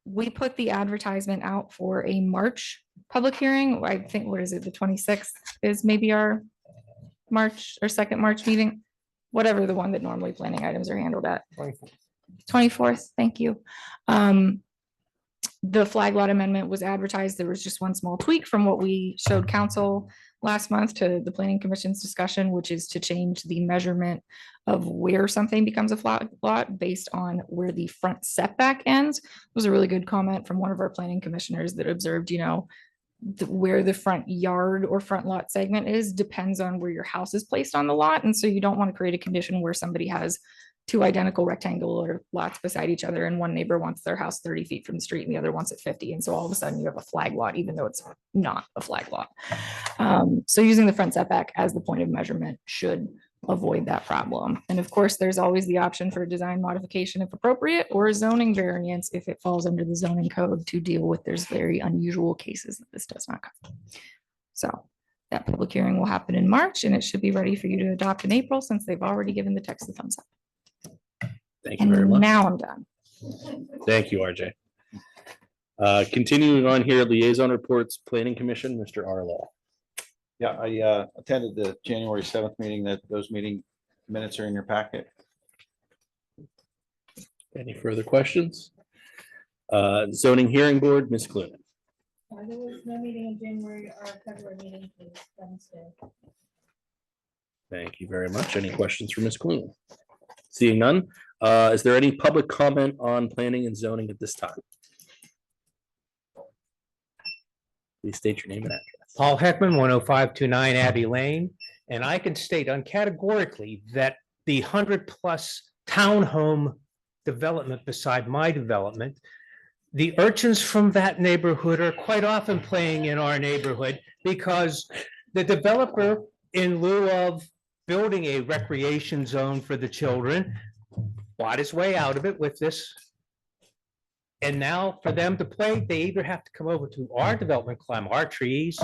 We put the advertisement out for a March public hearing. I think, what is it? The 26th is maybe our March or second March meeting, whatever the one that normally planning items are handled at. 24th. Thank you. The flag lot amendment was advertised. There was just one small tweak from what we showed council last month to the planning commission's discussion, which is to change the measurement of where something becomes a flag lot based on where the front setback ends. It was a really good comment from one of our planning commissioners that observed, you know, where the front yard or front lot segment is depends on where your house is placed on the lot. And so you don't want to create a condition where somebody has two identical rectangular lots beside each other and one neighbor wants their house 30 feet from the street and the other wants it 50. And so all of a sudden you have a flag lot, even though it's not a flag lot. So using the front setback as the point of measurement should avoid that problem. And of course, there's always the option for a design modification if appropriate, or a zoning variance if it falls under the zoning code to deal with there's very unusual cases that this does not cover. So that public hearing will happen in March and it should be ready for you to adopt in April since they've already given the text the thumbs up. Thank you very And much. now I'm done. Thank you, RJ. Continuing on here, liaison reports, planning commission, Mr. Arlo. Yeah, I attended the January 7th meeting. That those meeting minutes are in your packet. Any further questions? Zoning hearing board, Ms. Clunin. There was no meeting in January or February meeting for Wednesday. Thank you very much. Any questions for Ms. Clunin? Seeing none, is there any public comment on planning and zoning at this time? Please state your name and address. Paul Heckman, 10529 Abbey Lane, and I can state uncategorically that the 100+ townhome development beside my development, the urchins from that neighborhood are quite often playing in our neighborhood because the developer, in lieu of building a recreation zone for the children, bought his way out of it with this. And now for them to play, they either have to come over to our development, climb our trees,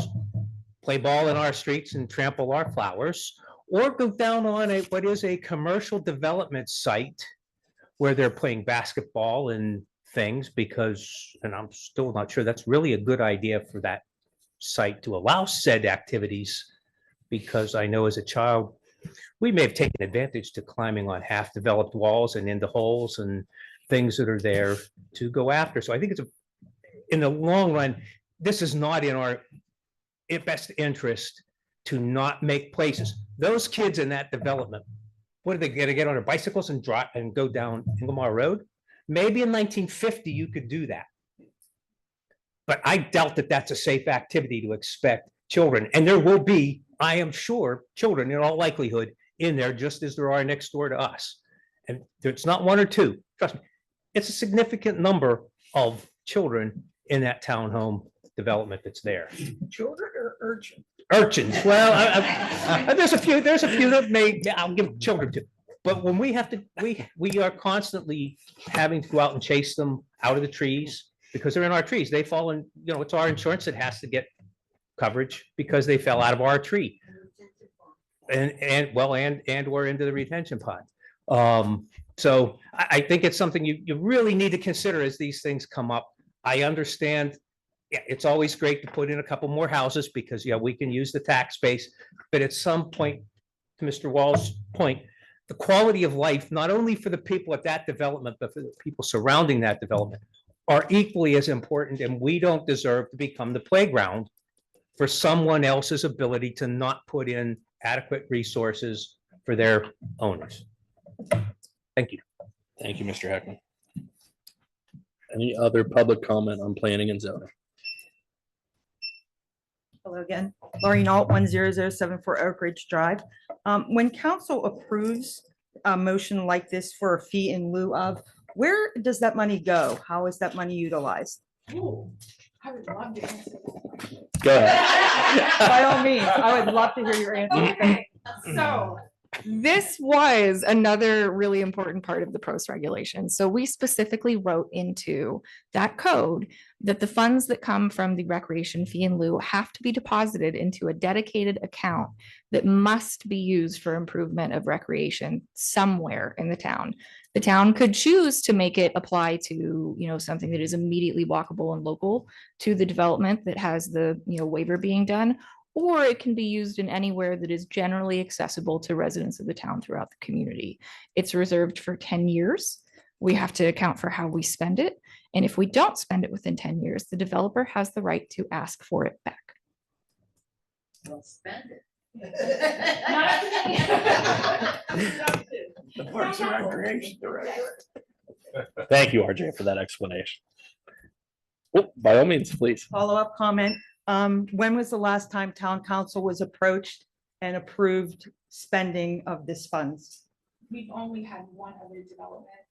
play ball in our streets and trample our flowers, or go down on what is a commercial development site where they're playing basketball and things and I'm still not sure that's really a good idea for that site to allow said activities, because I know as a child, we may have taken advantage to climbing on half-developed walls and into holes and things that are there to go after. So I think in the long run, this is not in our best interest to not make places. Those kids in that development, what are they gonna get on their bicycles and drive and go down Inglemoor Road? Maybe in 1950 you could do that. But I doubt that that's a safe activity to expect children. And there will be, I am sure, children in all likelihood in there, just as there are next door to us. And it's not one or two. Trust me, it's a significant number of children in that townhome development that's there. Children or urchin? Urchins. Well, there's a few that I'll give children to. But when we have to, we are constantly having to go out and chase them out of the trees because they're in our trees. They fall in, it's our insurance that has to get coverage because they fell out of our tree. And or into the retention pond. So I think it's something you really need to consider as these things come up. I understand, yeah, it's always great to put in a couple more houses because, we can use the tax base. But at some point, to Mr. Wall's point, the quality of life, not only for the people at that development, but for the people surrounding that development, are equally as important. And we don't deserve to become the playground for someone else's ability to not put in adequate resources for their owners. Thank you. Thank you, Mr. Heckman. Any other public comment on planning and zoning? Hello again, Laurie Nault, 10074 Oak Ridge Drive. When council approves a motion like this for a fee in lieu of, where does that money go? How is that money utilized? Ooh, I would love to answer that. Go ahead. By all means, I would love to hear your answer. So this was another really important part of the PROS regulation. So we specifically wrote into that code that the funds that come from the recreation fee in lieu have to be deposited into a dedicated account that must be used for improvement of recreation somewhere in the town. The town could choose to make it apply to, something that is immediately walkable and local to the development that has the, waiver being done, or it can be used in anywhere that is generally accessible to residents of the town throughout the community. It's reserved for 10 years. We have to account for how we spend it. And if we don't spend it within 10 years, the developer has the right to ask for it back. Well, spend it. The Parks and Recreation Director. Thank you, RJ, for that explanation. Oh, by all means, please. Follow-up comment. When was the last time town council was approached and approved spending of this funds? We've only had one other development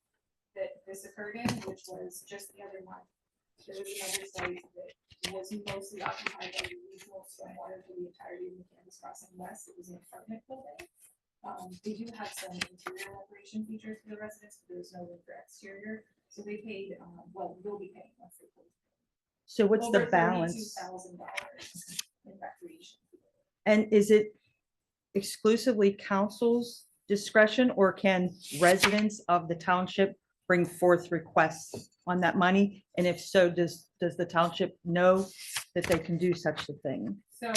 that this occurred in, which was just the other month. There was another site that was mostly occupied by the regional stormwater for the entirety of the Kansas Crossing West. It was an apartment building. They do have some interior operation features for the residents, but there's no room for exterior. So they paid, will be paying once they close. So what's the balance? $32,000 in recreation. And is it exclusively council's discretion, or can residents of the township bring forth requests on that money? And if so, does the township know that they can do such a thing? So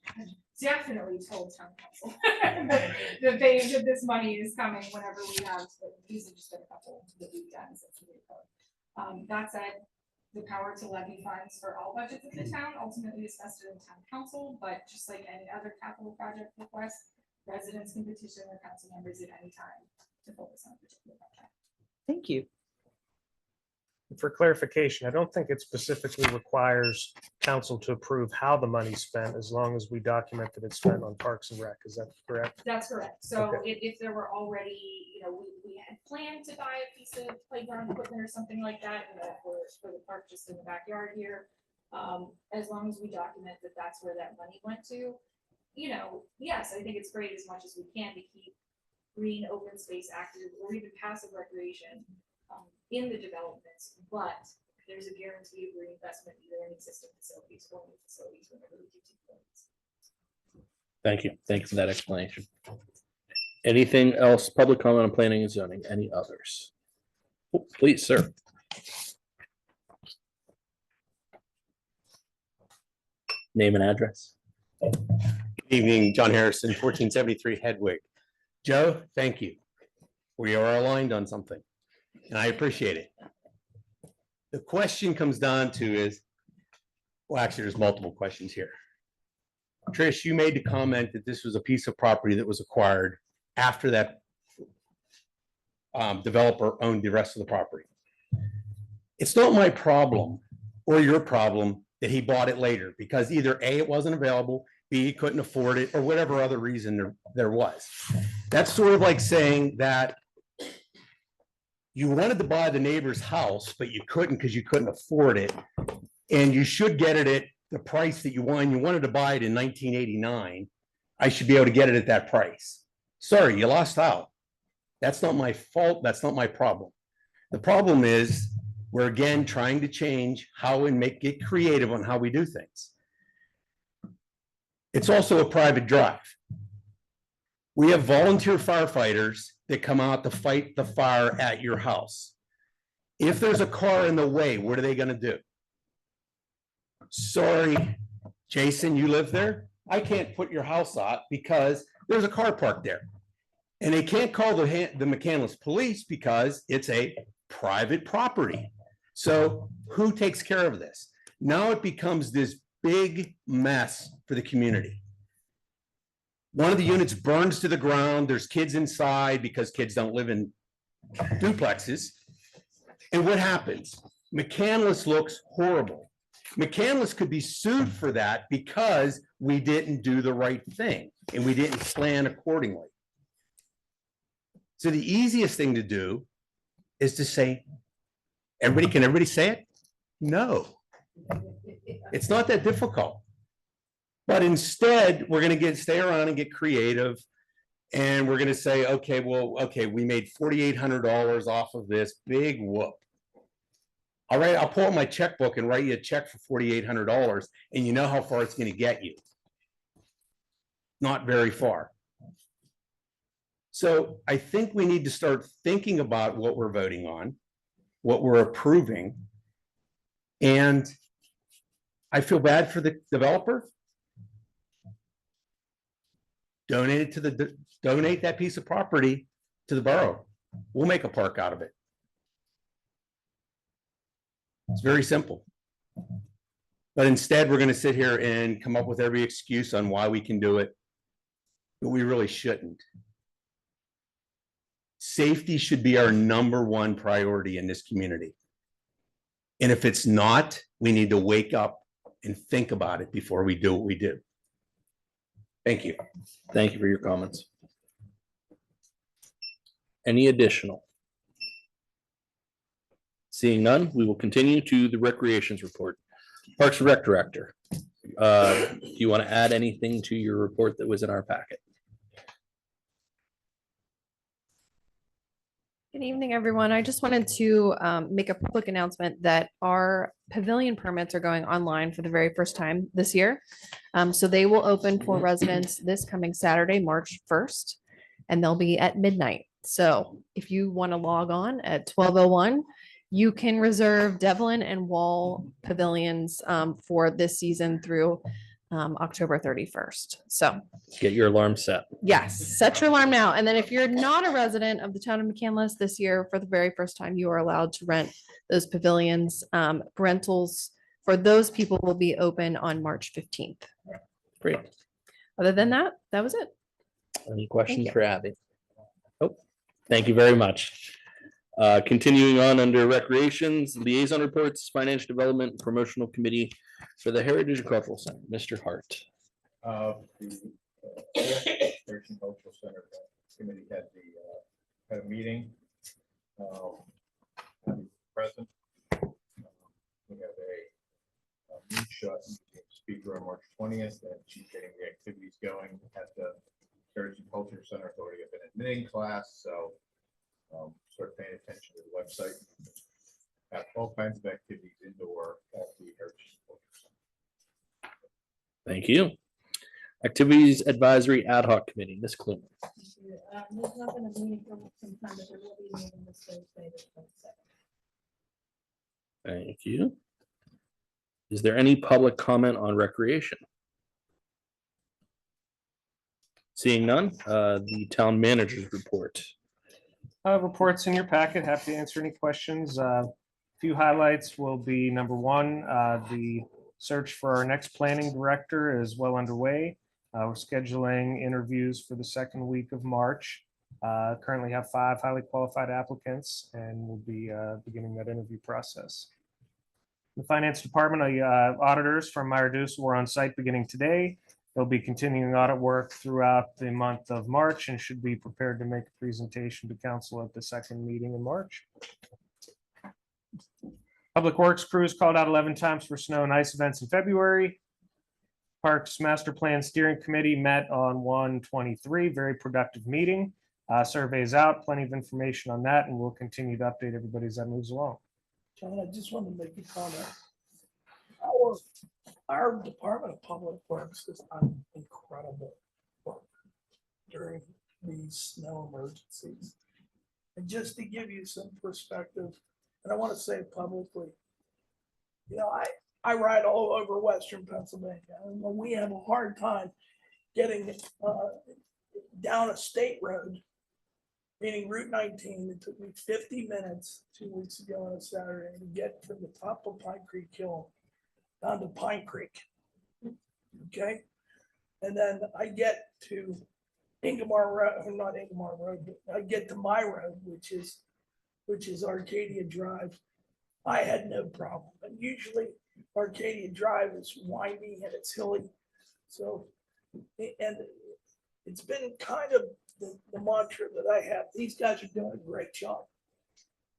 I definitely told town council that this money is coming whenever we have, these are just a couple that we've done since the code. That said, the power to levy funds for all budgets of the town ultimately is vested in town council, but just like any other capital project request, residents can petition their council members at any time to focus on a particular project. Thank you. For clarification, I don't think it specifically requires council to approve how the money's spent as long as we document that it's spent on Parks and Rec. Is that correct? That's correct. So Okay. if there were already, we had planned to buy a piece of playground equipment or something like that, for the park just in the backyard here, as long as we document that that's where that money went to, yes, I think it's great as much as we can to keep green open space active or even passive recreation in the developments, but there's a guarantee of reinvestment either in existing facilities or new facilities whenever we do. Thank you. Thank you for that explanation. Anything else? Public comment on planning and zoning? Any others? Oh, please, sir. Name and address. Evening, John Harrison, 1473 Hedwig. Joe, thank you. We are aligned on something, and I appreciate it. The question comes down to is, well, actually, there's multiple questions here. Trish, you made the comment that this was a piece of property that was acquired after that developer owned the rest of the property. It's not my problem or your problem that he bought it later, because either A, it wasn't available, B, he couldn't afford it, or whatever other reason there was. That's sort of like saying that you wanted to buy the neighbor's house, but you couldn't because you couldn't afford it. And you should get it at the price that you want. You wanted to buy it in 1989. I should be able to get it at that price. Sorry, you lost out. That's not my fault. That's not my problem. The problem is we're again trying to change how and get creative on how we do things. It's also a private drive. We have volunteer firefighters that come out to fight the fire at your house. If there's a car in the way, what are they going to do? Sorry, Jason, you live there? I can't put your house out because there's a car parked there. And they can't call the McCandless police because it's a private property. So who takes care of this? Now it becomes this big mess for the community. One of the units burns to the ground. There's kids inside because kids don't live in duplexes. And what happens? McCandless looks horrible. McCandless could be sued for that because we didn't do the right thing and we didn't plan accordingly. So the easiest thing to do is to say, can everybody say it? No. It's not that difficult. But instead, we're going to stay around and get creative. And we're going to say, okay, we made $4,800 off of this. Big whoop. All right, I'll pull out my checkbook and write you a check for $4,800. And you know how far it's going to get you. Not very far. So I think we need to start thinking about what we're voting on, what we're approving. And I feel bad for the developer. Donate that piece of property to the borough. We'll make a park out of it. It's very simple. But instead, we're going to sit here and come up with every excuse on why we can do it, but we really shouldn't. Safety should be our #1 priority in this community. And if it's not, we need to wake up and think about it before we do what we do. Thank you. Thank you for your comments. Any additional? Seeing none, we will continue to the recreations report. Parks and Rec Director, do you want to add anything to your report that was in our packet? Good evening, everyone. I just wanted to make a public announcement that our pavilion permits are going online for the very first time this year. So they will open for residents this coming Saturday, March 1st, and they'll be at midnight. So if you want to log on at 12:01, you can reserve Devlin and Wall pavilions for this season through October 31st. So Get your alarm set. yes, set your alarm now. And then if you're not a resident of the town of McCandless this year, for the very first time, you are allowed to rent those pavilions. Rentals for those people will be open on March 15th. Great. Other than that, that was it. Any questions you. for Abby? Oh, thank you very much. Continuing on under recreations, liaison reports, financial development, promotional committee for the Heritage and Cultural Center, Mr. Hart. The Heritage and Cultural Center Committee had a meeting. Present. We have a meet shut speaker on March 20th, and she's getting the activities going at the Heritage and Culture Center. It's already been a knitting class, so start paying attention to the website. Have all kinds of activities indoor at the Heritage and Culture Center. Thank you. Activities Advisory Ad Hoc Committee, Ms. Klumer. There's not gonna be any for some time, but there will be a meeting this Thursday, the 22nd. Thank you. Is there any public comment on recreation? Seeing none, the town manager's report. Reports in your packet. Happy to answer any questions. Few highlights will be number one, the search for our next planning director is well underway. We're scheduling interviews for the second week of March. Currently have 5 highly qualified applicants and we'll be beginning that interview process. The finance department, auditors from Meyer Deuce were on site beginning today. They'll be continuing audit work throughout the month of March and should be prepared to make a presentation to council at the second meeting in March. Public Works crews called out 11 times for snow and ice events in February. Parks Master Plan Steering Committee met on 1/23, very productive meeting. Surveys out, plenty of information on that, and we'll continue to update everybody as that moves along. John, I just wanted to make a comment. Our Department of Public Works has done incredible work during these snow emergencies. And just to give you some perspective, and I want to say it publicly, you know, I ride all over Western Pennsylvania, and when we have a hard time getting down a state road, meaning Route 19, it took me 50 minutes 2 weeks ago on a Saturday to get from the top of Pine Creek Hill down to Pine Creek. Okay. And then I get to Ingomar Road, or not Ingomar Road, but I get to my road, which is Arcadia Drive. I had no problem. And usually Arcadia Drive is windy and it's hilly. So, and it's been kind of the mantra that I have. These guys are doing a great job.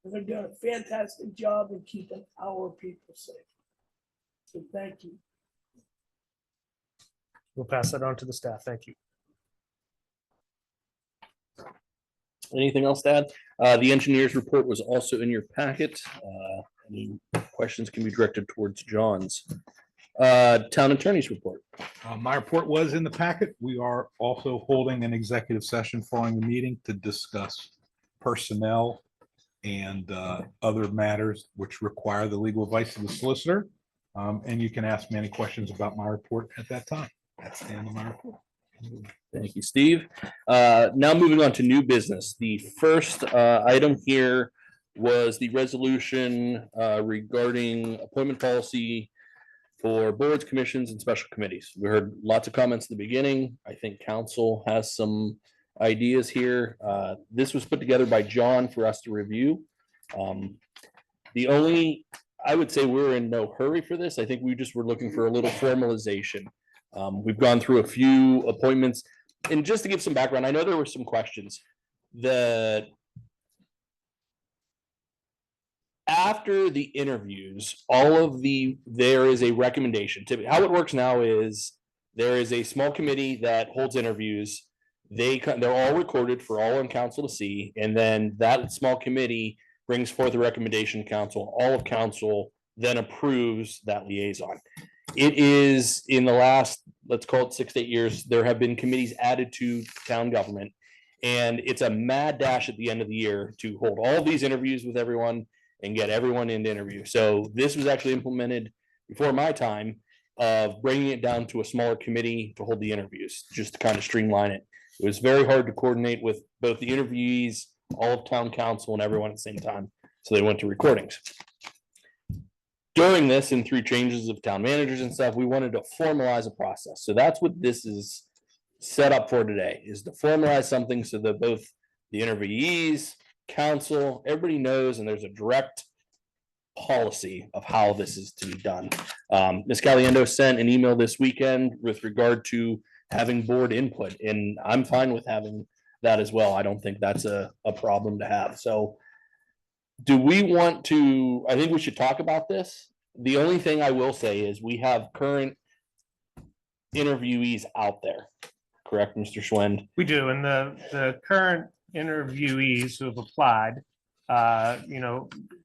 And they're doing a fantastic job in keeping our people safe. So thank you. We'll pass that on to the staff. Thank you. Anything else to add? The engineer's report was also in your packet. Any questions can be directed towards John's. Town attorney's report. My report was in the packet. We are also holding an executive session following the meeting to discuss personnel and other matters which require the legal advice of the solicitor. And you can ask me any questions about my report at that time. That's the end of my report. Thank you, Steve. Now moving on to new business. The first item here was the resolution regarding appointment policy for boards, commissions, and special committees. We heard lots of comments at the beginning. I think council has some ideas here. This was put together by John for us to review. I would say we're in no hurry for this. I think we just were looking for a little formalization. We've gone through a few appointments, and just to give some background, I know there were some questions that after the interviews, there is a recommendation. How it works now is there is a small committee that holds interviews. They're all recorded for all on council to see, and then that small committee brings forth a recommendation to council. All of council then approves that liaison. It is in the last, let's call it 6 to 8 years, there have been committees added to town government. And it's a mad dash at the end of the year to hold all these interviews with everyone and get everyone in to interview. So this was actually implemented before my time of bringing it down to a smaller committee to hold the interviews, just to kind of streamline it. It was very hard to coordinate with both the interviewees, all of town council, and everyone at the same time. So they went to recordings. During this and through changes of town managers and stuff, we wanted to formalize a process. So that's what this is set up for today, is to formalize something so that both the interviewees, council, everybody knows, and there's a direct policy of how this is to be done. Ms. Caliendo sent an email this weekend with regard to having board input, and I'm fine with having that as well. I don't think that's a problem to have. So do we want to, I think we should talk about this. The only thing I will say is we have current interviewees out there, correct, Mr. Schwend? We do, and the current interviewees who have applied,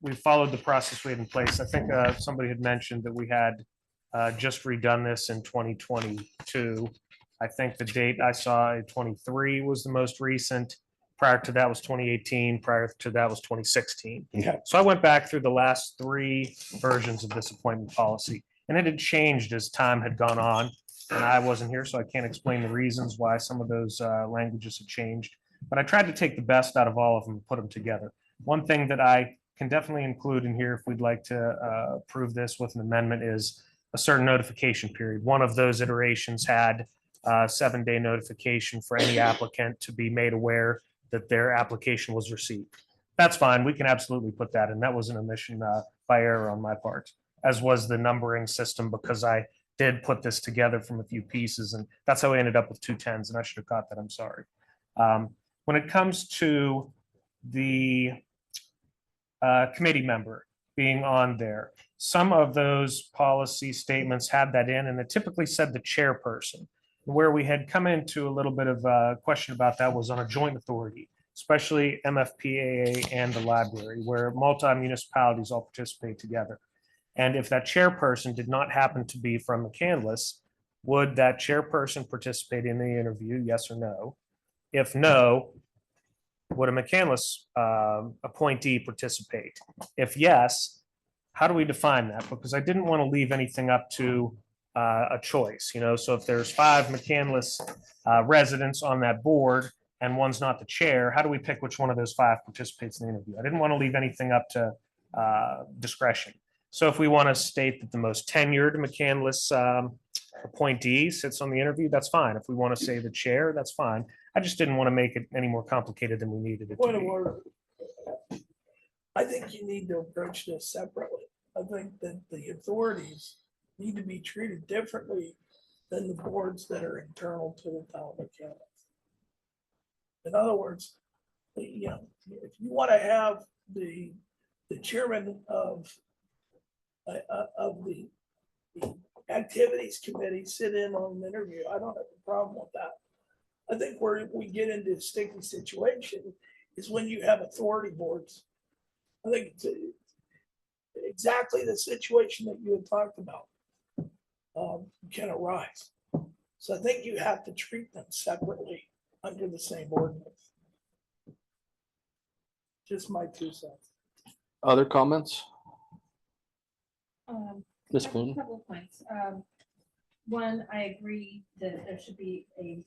we followed the process we had in place. I think somebody had mentioned that we had just redone this in 2022. I think the date I saw, 23, was the most recent. Prior to that was 2018. Prior to that was 2016. Okay. So I went back through the last 3 versions of this appointment policy, and it had changed as time had gone on. And I wasn't here, so I can't explain the reasons why some of those languages have changed. But I tried to take the best out of all of them and put them together. One thing that I can definitely include in here, if we'd like to approve this with an amendment, is a certain notification period. One of those iterations had 7-day notification for any applicant to be made aware that their application was received. That's fine. We can absolutely put that in. That was an omission by error on my part, as was the numbering system, because I did put this together from a few pieces, and that's how we ended up with 2 10s, and I should have caught that. I'm sorry. When it comes to the committee member being on there, some of those policy statements had that in, and it typically said the chairperson. Where we had come into a little bit of a question about that was on a joint authority, especially MFPAA and the library, where multi-municipalities all participate together. And if that chairperson did not happen to be from McCandless, would that chairperson participate in the interview? Yes or no? If no, would a McCandless appointee participate? If yes, how do we define that? Because I didn't want to leave anything up to a choice, so if there's 5 McCandless residents on that board and one's not the chair, how do we pick which one of those 5 participates in the interview? I didn't want to leave anything up to discretion. So if we want to state that the most tenured McCandless appointee sits on the interview, that's fine. If we want to say the chair, that's fine. I just didn't want to make it any more complicated than we needed it to Point of be. order. I think you need to approach this separately. I think that the authorities need to be treated differently than the boards that are internal to the town of McCandless. In other words, if you want to have the chairman of the activities committee sit in on an interview, I don't have a problem with that. I think where we get into a sticky situation is when you have authority boards. I think it's exactly the situation that you had talked about can arise. So I think you have to treat them separately under the same ordinance. Just my 2 cents. Other comments? Ms. A Clune? couple of points. One, I agree that there should be a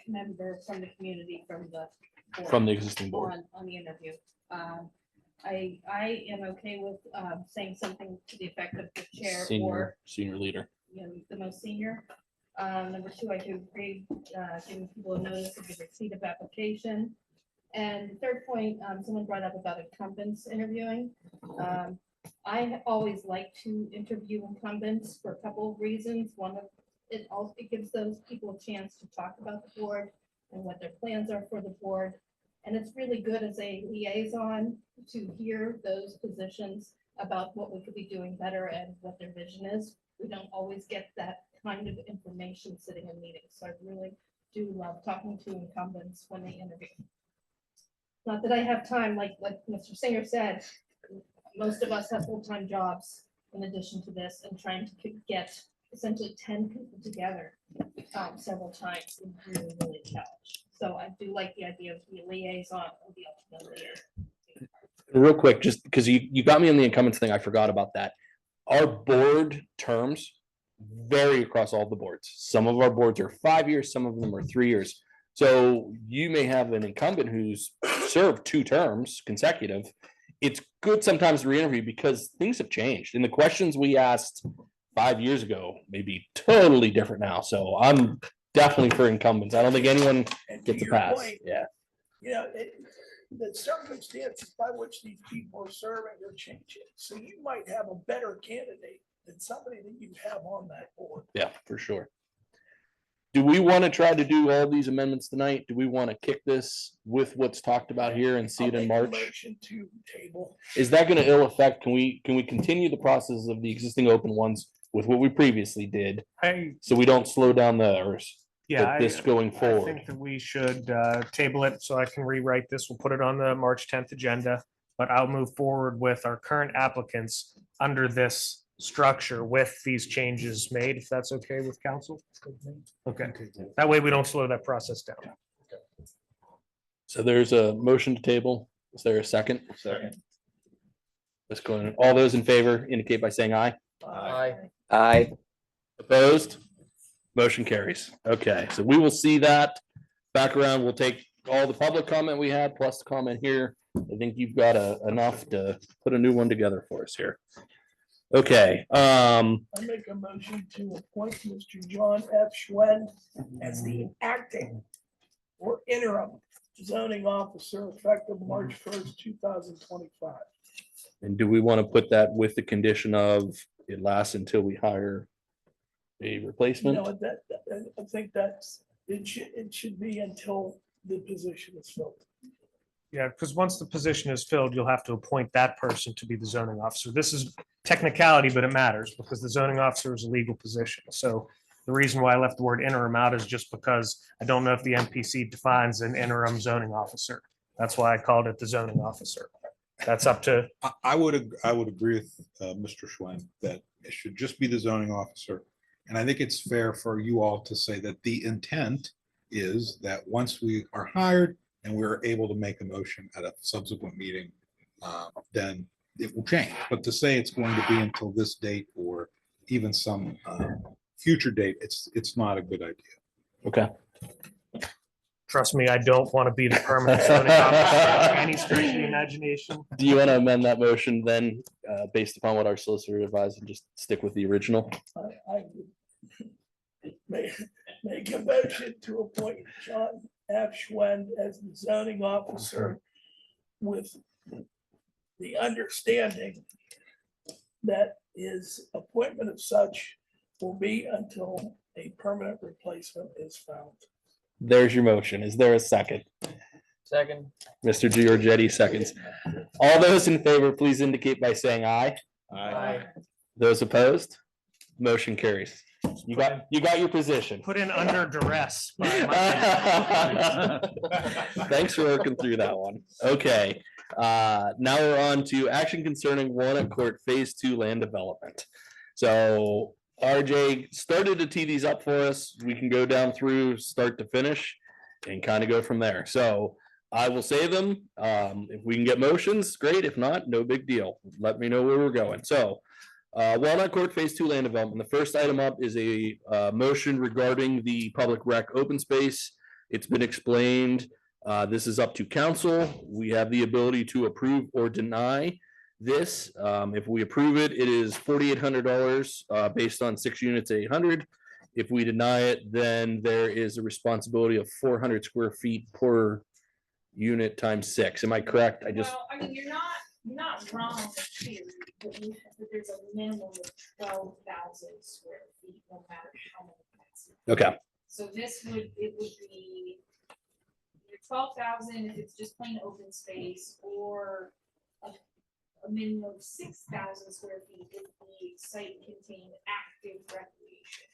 member from the community from the board existing board. on the interview. I am okay with saying something to the effect of the chair or Senior leader. the most senior. Number 2, I do agree giving people a notice of the receipt of application. And third point, someone brought up about incumbents interviewing. I always like to interview incumbents for a couple of reasons. One of it gives those people a chance to talk about the board and what their plans are for the board. And it's really good as a liaison to hear those positions about what we could be doing better and what their vision is. We don't always get that kind of information sitting in meetings. So I really do love talking to incumbents when they interview. Not that I have time, like Mr. Singer said, most of us have full-time jobs in addition to this, and trying to get essentially 10 people together several times is really, really a challenge. So I do like the idea of the liaison or the ultimate leader. Real quick, just because you got me on the incumbents thing, I forgot about that. Our board terms vary across all the boards. Some of our boards are 5 years, some of them are 3 years. So you may have an incumbent who's served 2 terms consecutive. It's good sometimes to re-interview because things have changed, and the questions we asked 5 years ago may be totally different now. So I'm definitely for incumbents. I don't think anyone And to gets a your pass. point, Yeah. The circumstances by which these people are serving are changing. So you might have a better candidate than somebody that you have on that board. Yeah, for sure. Do we want to try to do all these amendments tonight? Do we want to kick this with what's talked about here and see it in I'll make a March? motion to table. Is that going to ill effect? Can we continue the process of the existing open ones with what we previously did? So we don't slow down this going I forward. think that we should table it so I can rewrite this. We'll put it on the March 10th agenda, but I'll move forward with our current applicants under this structure with these changes made, if that's okay with council. Okay, that way we don't slow that process down. So there's a motion to table. Is there a second? Second. Let's go in. All those in favor indicate by saying aye. Aye. Aye. Opposed? Motion carries. Okay, so we will see that back around. We'll take all the public comment we had plus the comment here. I think you've got enough to put a new one together for us here. Okay, I make a motion to appoint Mr. John F. Schwen as the acting or interim zoning officer effective March 1st, 2025. and do we want to put that with the condition of it lasts until we hire a You replacement? know, I think it should be until the position is filled. Yeah, because once the position is filled, you'll have to appoint that person to be the zoning officer. This is technicality, but it matters because the zoning officer is a legal position. So the reason why I left the word interim out is just because I don't know if the MPC defines an interim zoning officer. That's why I called it the zoning officer. That's up to, I would agree with Mr. Schwen that it should just be the zoning officer. And I think it's fair for you all to say that the intent is that once we are hired and we're able to make a motion at a subsequent meeting, then it will change. But to say it's going to be until this date or even some future date, it's not a good idea. Okay. trust me, I don't want to be the permanent zoning officer by any stretch of the imagination. Do you want to amend that motion then, based upon what our solicitor advised, and just stick with the original? I would make a motion to appoint John F. Schwen as the zoning officer with the understanding that his appointment of such will be until a permanent replacement is found. There's your motion. Is there a second? Second. Mr. Giorgetti seconds. All those in favor, please indicate by saying aye. Aye. Those opposed? Motion carries. You got your position. Put in under duress. Thanks for working through that one. Okay, now we're on to action concerning Walnut Court Phase 2 land development. So RJ started to tee these up for us. We can go down through start to finish and kind of go from there. So I will say them. If we can get motions, great. If not, no big deal. Let me know where we're going. So Walnut Court Phase 2 land development. The first item up is a motion regarding the public rec open space. It's been explained. This is up to council. We have the ability to approve or deny this. If we approve it, it is $4,800 based on 6 units, 800. If we deny it, then there is a responsibility of 400 square feet per unit times 6. Am I correct? I just. Well, I mean, you're not wrong in theory, but there's a minimum of 12,000 square feet, no matter how many. Okay. So it would be 12,000 if it's just plain open space, or a minimum of 6,000 square feet if the site contained active recreation.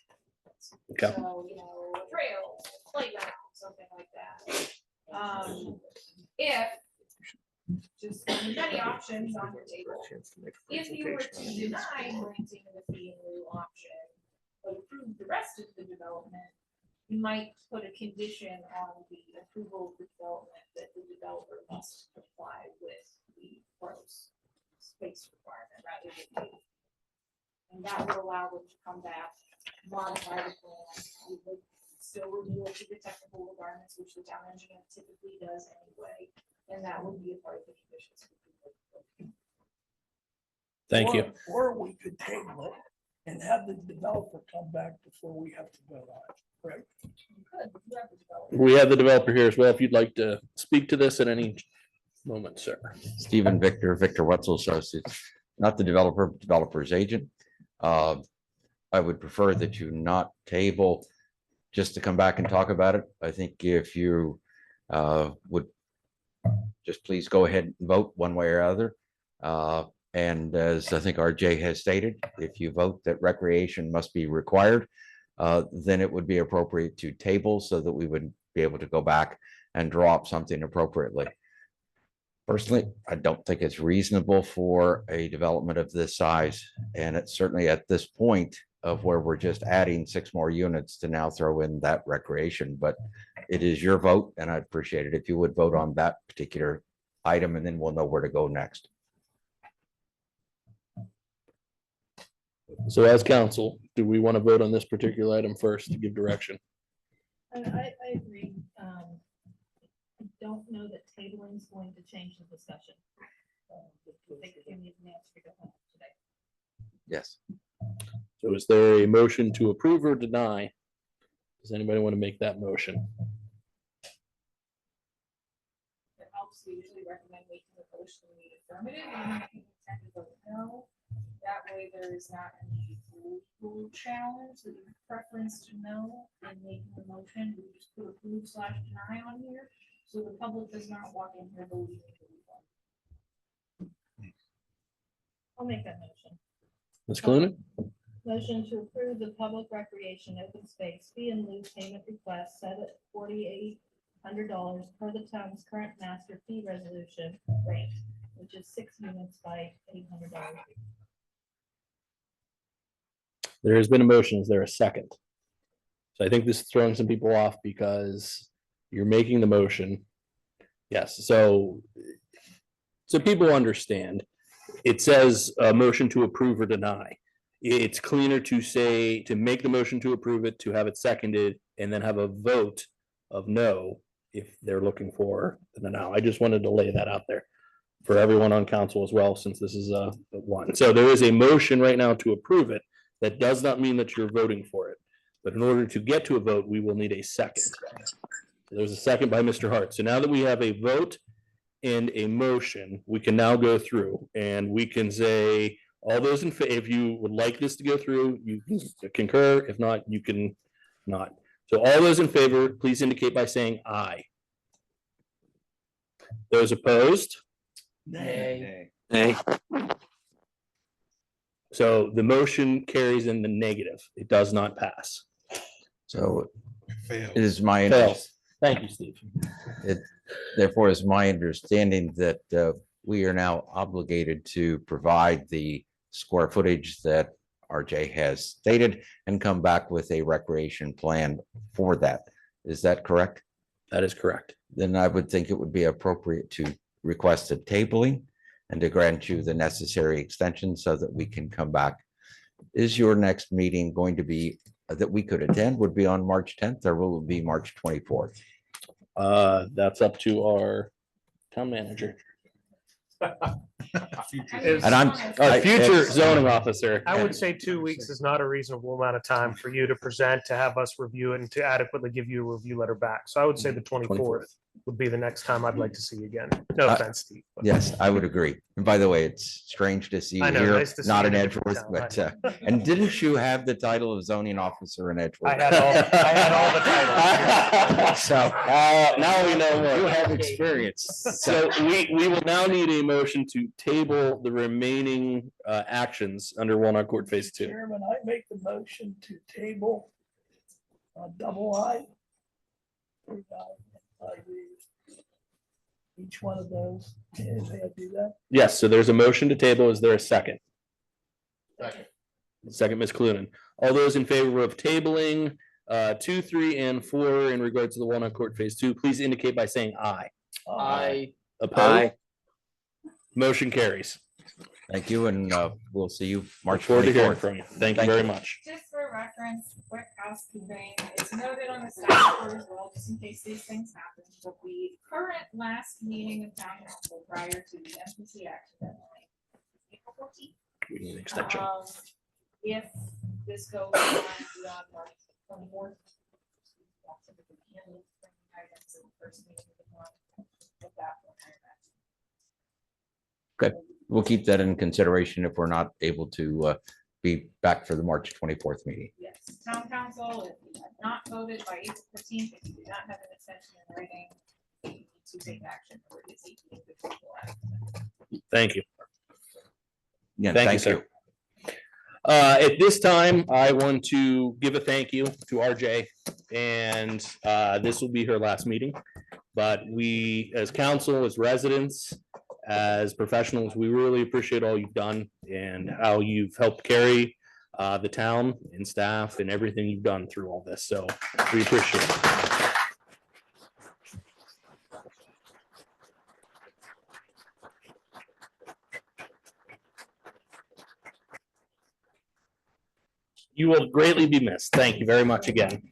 Okay. So, a trail, playground, something like that. If just many options on your table. If you were to deny granting the fee in lieu option, but approve the rest of the development, you might put a condition on the approval of the development that the developer must comply with the gross space requirement rather than. And that would allow them to come back, modify the plan. We would still review it to the technical requirements, which the town engineer typically does anyway. And that would be a part of the conditions. Thank you. Or we could table it and have the developer come back before we have to vote on it, right? We have the developer here as well. If you'd like to speak to this at any moment, sir. Stephen Victor Wetzel Associates, not the developer's agent. I would prefer that you not table just to come back and talk about it. I think if you would just please go ahead and vote one way or other. And as I think RJ has stated, if you vote that recreation must be required, then it would be appropriate to table so that we would be able to go back and draw up something appropriately. Personally, I don't think it's reasonable for a development of this size. And it's certainly at this point of where we're just adding 6 more units to now throw in that recreation, but it is your vote and I'd appreciate it if you would vote on that particular item and then we'll know where to go next. So as council, do we want to vote on this particular item first to give direction? I agree. I don't know that tabling is going to change the discussion. I think you need an answer to go home today. Yes. So is there a motion to approve or deny? Does anybody want to make that motion? It helps. We usually recommend making the motion in the affirmative. And then you can tend to vote no. That way there is not any legal challenge that you preference to no in making the motion. We just put approve/deny on here. So the public does not walk in here believing that we won. I'll make that motion. Ms. Clunin? Motion to approve the public recreation open space fee and lieu payment request set at $4,800 per the town's current master fee resolution rate, which is 6 units by $800. There has been a motion. Is there a second? So I think this is throwing some people off because you're making the motion. Yes, so people understand. It says a motion to approve or deny. It's cleaner to say, to make the motion to approve it, to have it seconded, and then have a vote of no if they're looking for the no. I just wanted to lay that out there for everyone on council as well, since this is a one. So there is a motion right now to approve it. That does not mean that you're voting for it. But in order to get to a vote, we will need a second. There's a second by Mr. Hart. So now that we have a vote and a motion, we can now go through and we can say, all those in favor, if you would like this to go through, you can concur. If not, you can not. So all those in favor, please indicate by saying aye. Those opposed? Nay. Nay. So the motion carries in the negative. It does not pass. So Fail. it is my, Fails. Thank you, Steve. it therefore is my understanding that we are now obligated to provide the square footage that RJ has stated and come back with a recreation plan for that. Is that correct? That is correct. Then I would think it would be appropriate to request a tabling and to grant you the necessary extension so that we can come back. Is your next meeting going to be that we could attend would be on March 10th or will it be March 24th? That's up to our town manager. And I'm Our future zoning officer. I would say 2 weeks is not a reasonable amount of time for you to present, to have us review it and to adequately give you a review letter back. So I would say the 24th would be the next time I'd like to see you again. No offense, Steve. but- Yes, I would agree. And by the way, it's strange to see you I know, here, nice to see not you in in a different Edgeworth, town, but, and didn't you have the title of zoning officer in Edgeworth? I had all the titles. So, now we know more. you have experience. So we will now need a motion to table the remaining actions under Walnut Court Phase 2. Chairman, I make the motion to table double I. Each one of those. May I do that? Yes, so there's a motion to table. Is there a second? Second. Second, Ms. Clunin. All those in favor of tabling 2, 3, and 4 in regards to the Walnut Court Phase 2, please indicate by saying aye. Aye. Opposed? Motion carries. Thank you, and we'll see you Look March forward to hearing 24th. from you. Thank you Thank very you. much. Just for reference, quick housekeeping, it's noted on the staff report as well, just in case these things happen, but the current last meeting of town council prior to the MPC action deadline, April 14th. We need an extension. If this goes on beyond March 24th. typically can bring items in the first meeting of the month with that one item. Good. We'll keep that in consideration if we're not able to be back for the March 24th meeting. Yes, town council, if you have not voted by April 15th, if you do not have an extension in writing, you need to take action for this 18th. Thank you. Yeah, Thank you, sir. At this time, I want to give a thank you to RJ, and this will be her last meeting. But we, as council, as residents, as professionals, we really appreciate all you've done and how you've helped carry the town and staff and everything you've done through all this. So we appreciate it. You will greatly be missed. Thank you very much again.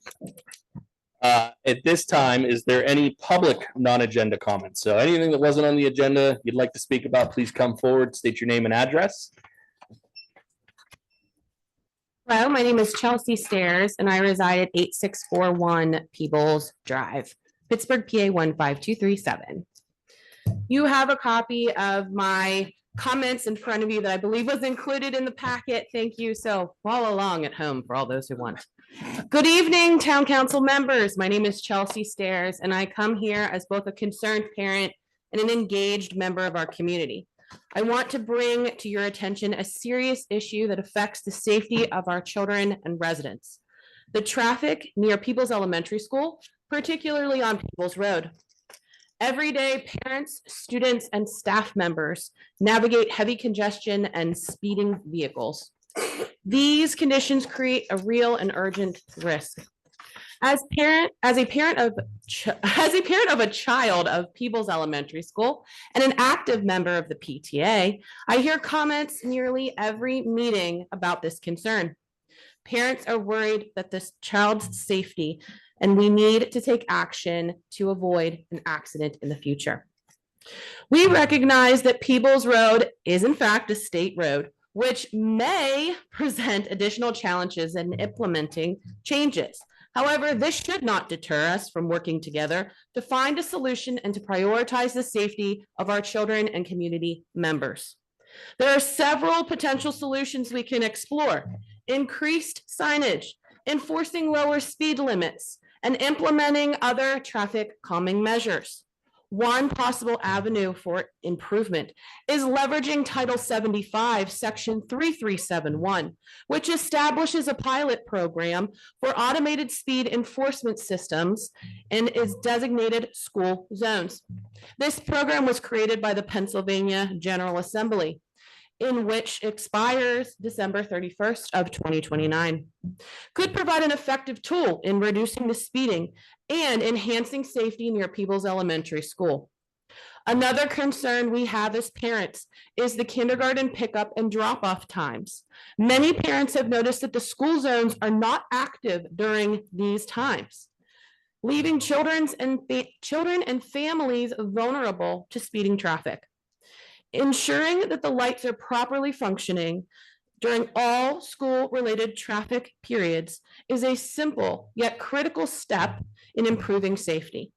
At this time, is there any public non-agenda comments? So anything that wasn't on the agenda you'd like to speak about, please come forward, state your name and address. Hello, my name is Chelsea Stairs and I reside at 8641 Peebles Drive, Pittsburgh, PA 15237. You have a copy of my comments in front of you that I believe was included in the packet. Thank you. So follow along at home for all those who want. Good evening, Town Council members. My name is Chelsea Stairs and I come here as both a concerned parent and an engaged member of our community. I want to bring to your attention a serious issue that affects the safety of our children and residents. The traffic near Peoples Elementary School, particularly on Peoples Road. Every day, parents, students, and staff members navigate heavy congestion and speeding vehicles. These conditions create a real and urgent risk. As a parent of a child of Peoples Elementary School and an active member of the PTA, I hear comments nearly every meeting about this concern. Parents are worried that this child's safety, and we need to take action to avoid an accident in the future. We recognize that Peoples Road is in fact a state road, which may present additional challenges in implementing changes. However, this should not deter us from working together to find a solution and to prioritize the safety of our children and community members. There are several potential solutions we can explore: increased signage, enforcing lower speed limits, and implementing other traffic calming measures. One possible avenue for improvement is leveraging Title 75, Section 3371, which establishes a pilot program for automated speed enforcement systems and is designated school zones. This program was created by the Pennsylvania General Assembly, in which expires December 31st of 2029, could provide an effective tool in reducing the speeding and enhancing safety near Peoples Elementary School. Another concern we have as parents is the kindergarten pickup and drop-off times. Many parents have noticed that the school zones are not active during these times, leaving children and families vulnerable to speeding traffic. Ensuring that the lights are properly functioning during all school-related traffic periods is a simple yet critical step in improving safety.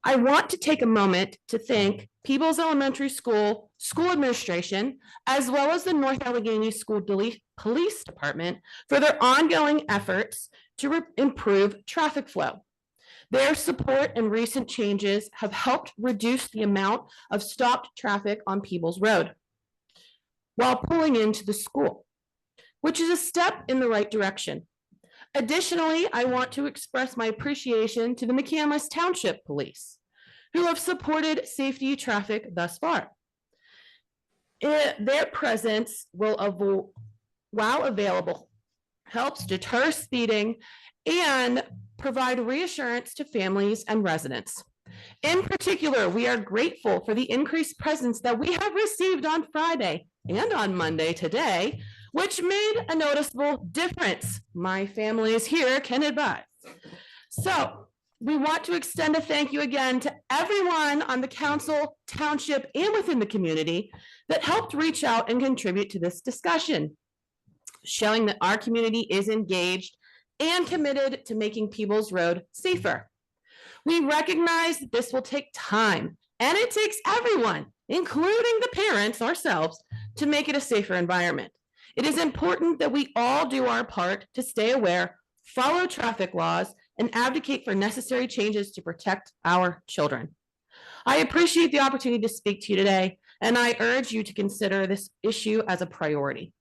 I want to take a moment to thank Peoples Elementary School administration, as well as the North Allegheny School Police Department for their ongoing efforts to improve traffic flow. Their support and recent changes have helped reduce the amount of stopped traffic on Peoples Road while pulling into the school, which is a step in the right direction. Additionally, I want to express my appreciation to the McCandless Township Police, who have supported safety traffic thus far. Their presence will, while available, helps deter speeding and provide reassurance to families and residents. In particular, we are grateful for the increased presence that we have received on Friday and on Monday today, which made a noticeable difference. My family is here, can advise. So we want to extend a thank you again to everyone on the council, township, and within the community that helped reach out and contribute to this discussion, showing that our community is engaged and committed to making Peoples Road safer. We recognize that this will take time, and it takes everyone, including the parents ourselves, to make it a safer environment. It is important that we all do our part to stay aware, follow traffic laws, and advocate for necessary changes to protect our children. I appreciate the opportunity to speak to you today, and I urge you to consider this issue as a priority.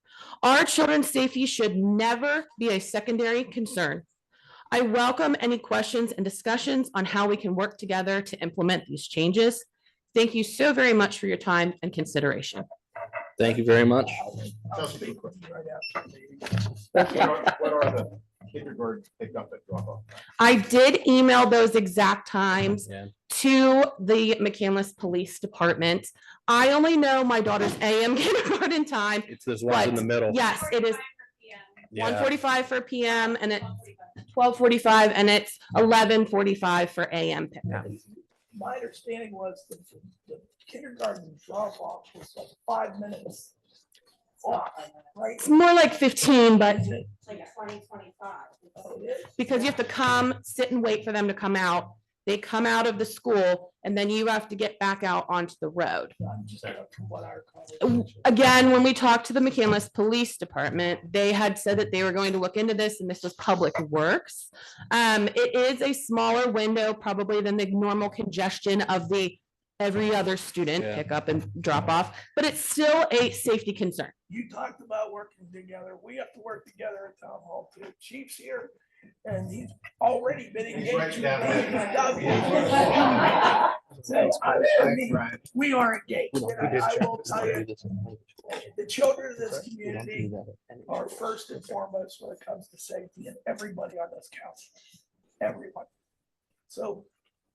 Our children's safety should never be a secondary concern. I welcome any questions and discussions on how we can work together to implement these changes. Thank you so very much for your time and consideration. Thank you very much. I'll speak with you right after the meeting. What are the kindergarten pickup and drop off? I did email those exact times Yeah. to the McCandless Police Department. I only know my daughter's AM kindergarten time. It's this one in the but middle. Yes, it is Yeah. 1:45 for PM and it's 12:45 and it's 11:45 for AM pickup. My understanding was the kindergarten drop off was like 5 minutes. off, Right? It's more like 15, but Like 2025. because you have to come, sit and wait for them to come out. They come out of the school and then you have to get back out onto the road. I'm just from what our conversation- Again, when we talked to the McCandless Police Department, they had said that they were going to look into this and this was Public Works. It is a smaller window probably than the normal congestion of the every other student Yeah. pick up and drop off, but it's still a safety concern. You talked about working together. We have to work together at town hall too. Chief's here and he's already been He's engaged. writing with down me and notes. stuff. So, I mean, we are engaged. And I will tell you, the children of this community are first and foremost when it comes to safety and everybody on this council. Everyone. So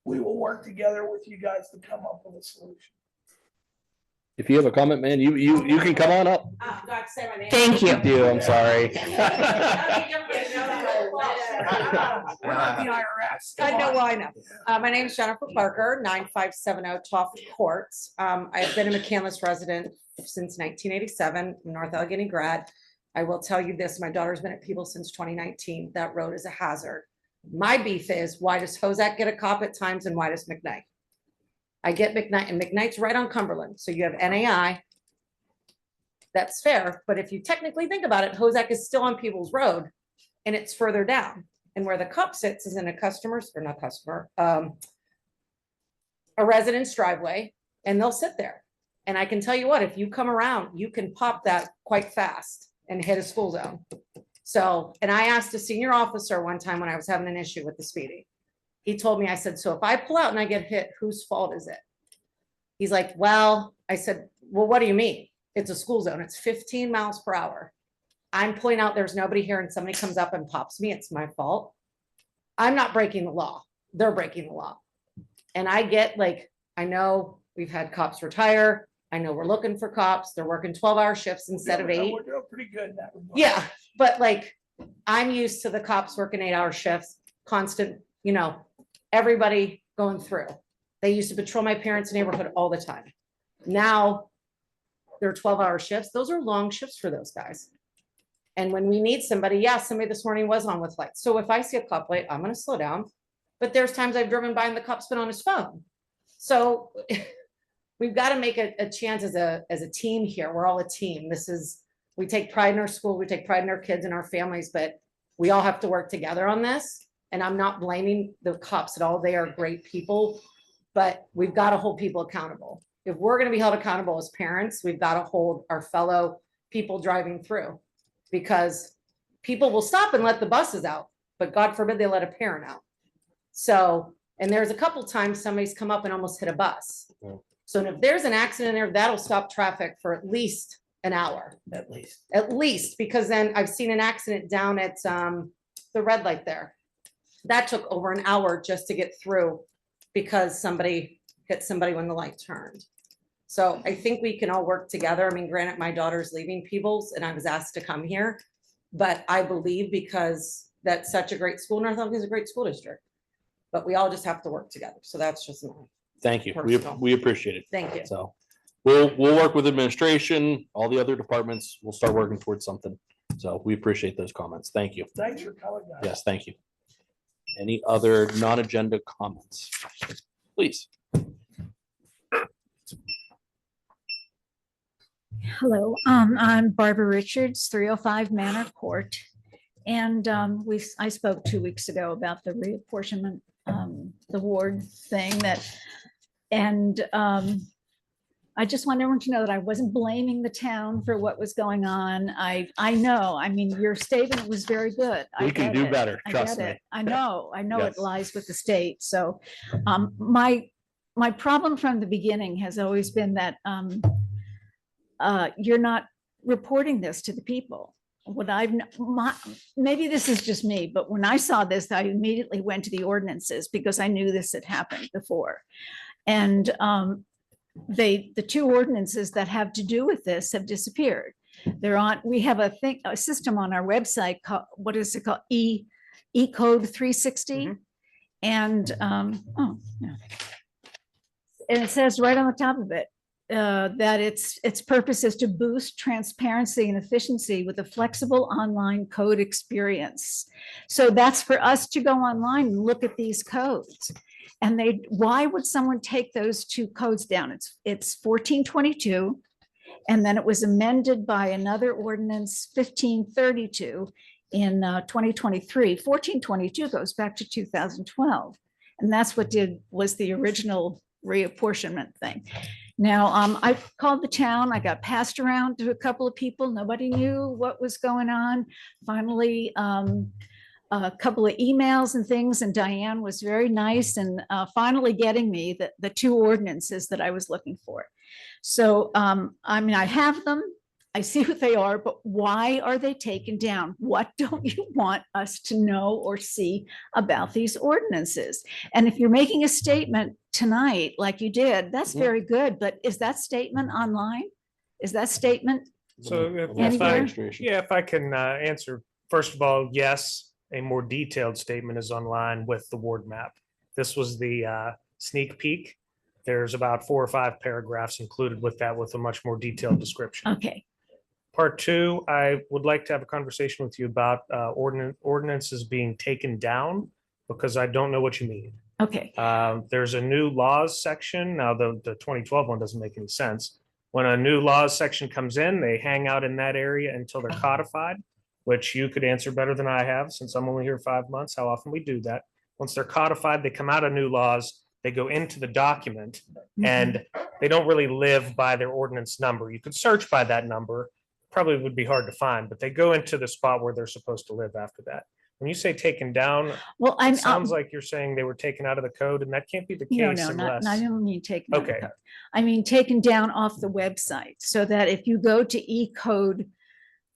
we will work together with you guys to come up with a solution. If you have a comment, man, you can come on up. Thank you. You, I'm sorry. We're not the IRS. I Come know, on. well, I know. My name is Jennifer Parker, 9570 Toft Court. I've been a McCandless resident since 1987, North Allegheny grad. I will tell you this, my daughter's been at Peebles since 2019. That road is a hazard. My beef is, why does Hozak get a cop at times and why does McKnight? I get McKnight, and McKnight's right on Cumberland, so you have NAI. That's fair, but if you technically think about it, Hozak is still on Peebles Road and it's further down. And where the cop sits is in a customer's, or not customer, a resident's driveway, and they'll sit there. And I can tell you what, if you come around, you can pop that quite fast and hit a school zone. So, and I asked a senior officer one time when I was having an issue with the speeding. He told me, I said, so if I pull out and I get hit, whose fault is it? He's like, well, I said, well, what do you mean? It's a school zone. It's 15 miles per hour. I'm pulling out, there's nobody here and somebody comes up and pops me. It's my fault. I'm not breaking the law. They're breaking the law. And I get like, I know we've had cops retire. I know we're looking for cops. They're working 12-hour shifts instead of 8. We're doing pretty good in that regard. Yeah, but like, I'm used to the cops working 8-hour shifts, constant, you know, everybody going through. They used to patrol my parents' neighborhood all the time. Now they're 12-hour shifts. Those are long shifts for those guys. And when we need somebody, yeah, somebody this morning was on with lights. So if I see a cop light, I'm gonna slow down. But there's times I've driven by and the cop's been on his phone. So we've got to make a chance as a team here. We're all a team. We take pride in our school, we take pride in our kids and our families, but we all have to work together on this. And I'm not blaming the cops at all. They are great people, but we've got to hold people accountable. If we're going to be held accountable as parents, we've got to hold our fellow people driving through, because people will stop and let the buses out, but God forbid they let a parent out. So, and there's a couple times somebody's come up and almost hit a bus. So if there's an accident there, that'll stop traffic for at least an hour. At least, because then I've seen an accident down at the red light there. That took over an hour just to get through because somebody hit somebody when the light turned. So I think we can all work together. I mean, granted, my daughter's leaving Peebles and I was asked to come here, but I believe because that's such a great school, North Allegheny is a great school district, but we all just have to work together. So that's just my Thank you. Personal. We appreciate it. Thank you. So we'll work with administration, all the other departments. We'll start working towards something. So we appreciate those comments. Thank you. Thanks for coming, guys. Yes, thank you. Any other non-agenda comments? Please. Hello, I'm Barbara Richards, 305 Manor Court. And I spoke 2 weeks ago about the reapportionment, the ward thing and I just want everyone to know that I wasn't blaming the town for what was going on. I know, I mean, your statement was very good. I We can get do it. better, I trust get me. it. I know Yes. it lies with the state. So my my problem from the beginning has always been that you're not reporting this to the people. What maybe this is just me, but when I saw this, I immediately went to the ordinances because I knew this had happened before. And the two ordinances that have to do with this have disappeared. We have a system on our website called, what is it called? E-code 360. And, oh, yeah. And it says right on the top of it, that its purpose is to boost transparency and efficiency with a flexible online code experience. So that's for us to go online and look at these codes. And why would someone take those two codes down? It's 1422, and then it was amended by another ordinance, 1532 in 2023. 1422 goes back to 2012. And that's what was the original reapportionment thing. Now, I called the town, I got passed around to a couple of people, nobody knew what was going on. Finally, a couple of emails and things, and Diane was very nice and finally getting me the two ordinances that I was looking for. So, I mean, I have them, I see what they are, but why are they taken down? What don't you want us to know or see about these ordinances? And if you're making a statement tonight, like you did, that's very good, but is that statement online? Is that statement? So anywhere? if I can answer, first of all, yes, a more detailed statement is online with the ward map. This was the sneak peek. There's about 4 or 5 paragraphs included with that with a much more detailed description. Okay. Part 2, I would like to have a conversation with you about ordinances being taken down, because I don't know what you mean. Okay. There's a new laws section. Now, the 2012 one doesn't make any sense. When a new laws section comes in, they hang out in that area until they're codified, which you could answer better than I have, since I'm only here 5 months, how often we do that. Once they're codified, they come out of new laws, they go into the document, and they don't really live by their ordinance number. You could search by that number, probably would be hard to find, but they go into the spot where they're supposed to live after that. When you say taken down, well, it sounds like you're saying they were taken out of the code, and that can't be the case unless. I don't mean taken. out of the Okay. code. I mean taken down off the website, so that if you go to E-code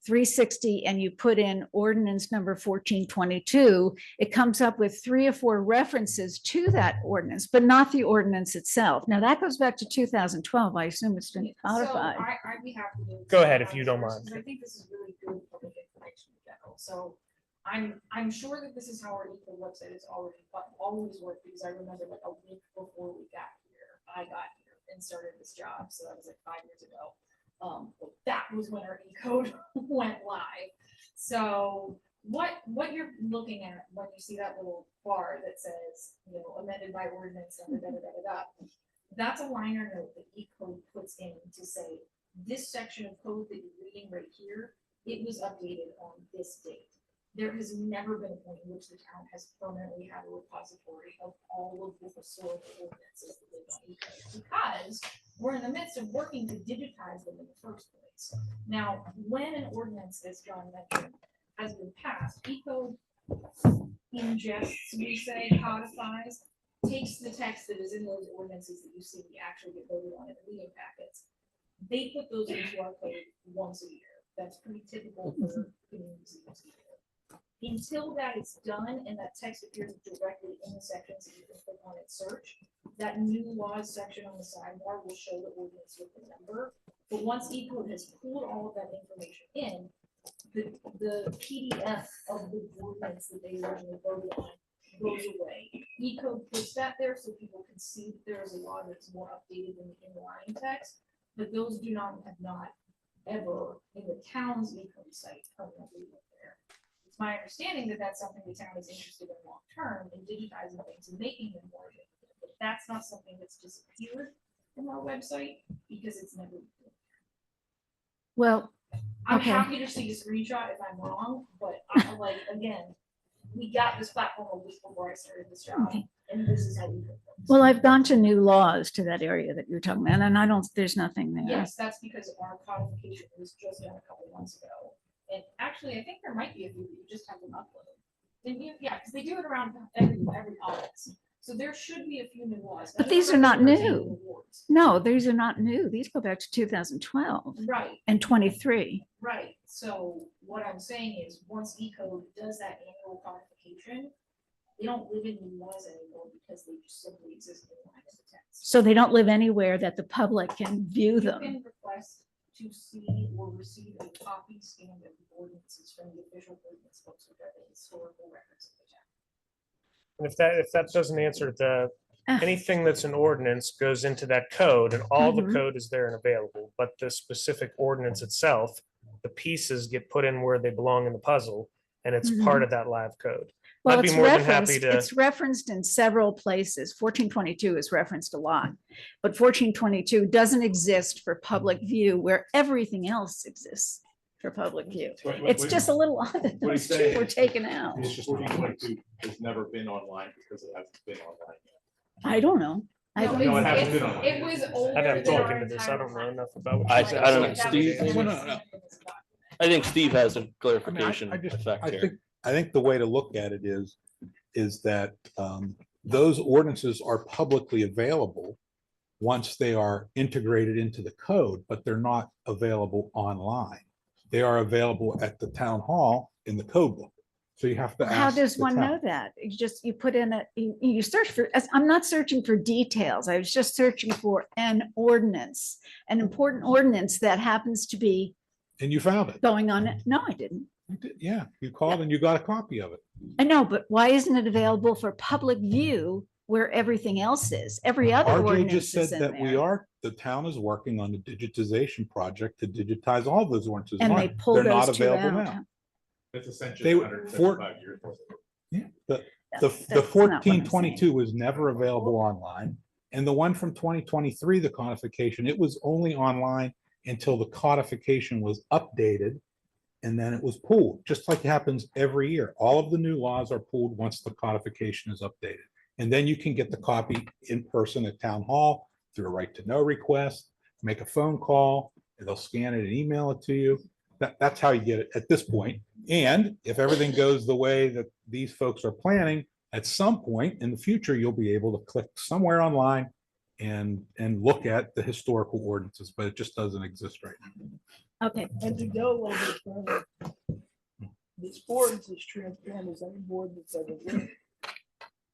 360 and you put in ordinance number 1422, it comes up with 3 or 4 references to that ordinance, but not the ordinance itself. Now that goes back to 2012. I assume it's been codified. I'd be happy to. Go ahead if you don't mind. Because I think this is really good public information in general. So I'm sure that this is how our equal website is always worked, because I remember like a week before we got here, I got here and started this job. So that was like 5 years ago. But that was when our E-code went live. So what you're looking at when you see that little bar that says, amended by ordinance, that's a liner note that E-code puts in to say, this section of code that you're reading right here, it was updated on this date. There has never been a point in which the town has permanently had a repository of all of the historical ordinances that live on E-code, because we're in the midst of working to digitize them in the first place. Now, when an ordinance, as John mentioned, has been passed, E-code ingests, we say, codifies, takes the text that is in those ordinances that you see actually get voted on in the meeting packets. They put those into our code once a year. That's pretty typical for communities. Until that is done and that text appears directly in the sections that you can click on and search, that new laws section on the sidebar will show the ordinance with the number. But once E-code has pulled all of that information in, the PDF of the ordinance that they originally voted on goes away. E-code puts that there so people can see that there is a law that's more updated than the inline text, but those have not ever in the town's E-code site permanently lived there. It's my understanding that that's something the town is interested in long term, in digitizing things and making them more effective. But that's not something that's disappeared from our website because it's never. Well, I'm okay. happy to see a screenshot if I'm wrong, but I'm like, again, we got this platform a week before I started this job, Okay. and this is how we do it. Well, I've gone to new laws to that area that you're talking about, and there's nothing there. Yes, that's because our codification was just done a couple months ago. And actually, I think there might be a few that you just have them upload. Didn't you? Yeah, because they do it around every August. So there should be a few new laws. But None of these them are not pertain to new. awards. No, these are not new. These go back to 2012 Right, and 23. right. So what I'm saying is, once E-code does that annual codification, they don't live in new laws anymore because they just simply exist in line of the text. So they don't live anywhere that the public can view You them. can request to see or receive a copy scanned of the ordinances from the official ordinance books, which are the historical records of the town. And if that doesn't answer the, Ah. anything that's an ordinance goes into that code and all the Mhm. code is there and available, but the specific ordinance itself, the pieces get put in where they belong in the puzzle and it's part Mhm. of that live code. Well, I'd be it's more than happy referenced, to. it's referenced in several places. 1422 is referenced a lot, but 1422 doesn't exist for public view where everything else exists for public view. It's just a little odd that What those he's two saying were is taken out. It's just 1422 has never been online because it hasn't been online yet. I don't know. I No, don't No, know. it hasn't been online. It was older I'd have to than look our into this. I entire don't know time. enough about what I you said. don't know, so- Steve. No, no, no. I think Steve has a I mean, clarification I just, effect I here. think, I think the way to look at it is that those ordinances are publicly available once they are integrated into the code, but they're not available online. They are available at the town hall in the code book. So you have to How ask. does the one town. know that? You put in you search for, I'm not searching for details. I was just searching for an ordinance, an important ordinance that happens to be And you found it. going on. No, I didn't. You did, yeah, you called and you got a copy of it. I know, but why isn't it available for public view where everything else is? Every other RJ ordinance just said is in that we there. are, the town is working on the digitization project to digitize all those ordinances. And they online. pulled They're not those two available out. now. It's essentially They were 175 years. worth of- Yeah, the That's not what I'm 1422 was never available online. And the one from 2023, the codification, it was only online until the codification was updated. And then it was pulled, just like happens every year. All of the new laws are pulled once the codification is updated. And then you can get the copy in person at town hall through a right to know request, make a phone call, and they'll scan it and email it to you. That's how you get it at this point. And if everything goes the way that these folks are planning, at some point in the future, you'll be able to click somewhere online and look at the historical ordinances, but it just doesn't exist right now. Okay. And to go a little bit further, this board is as transparent as any board that's ever been.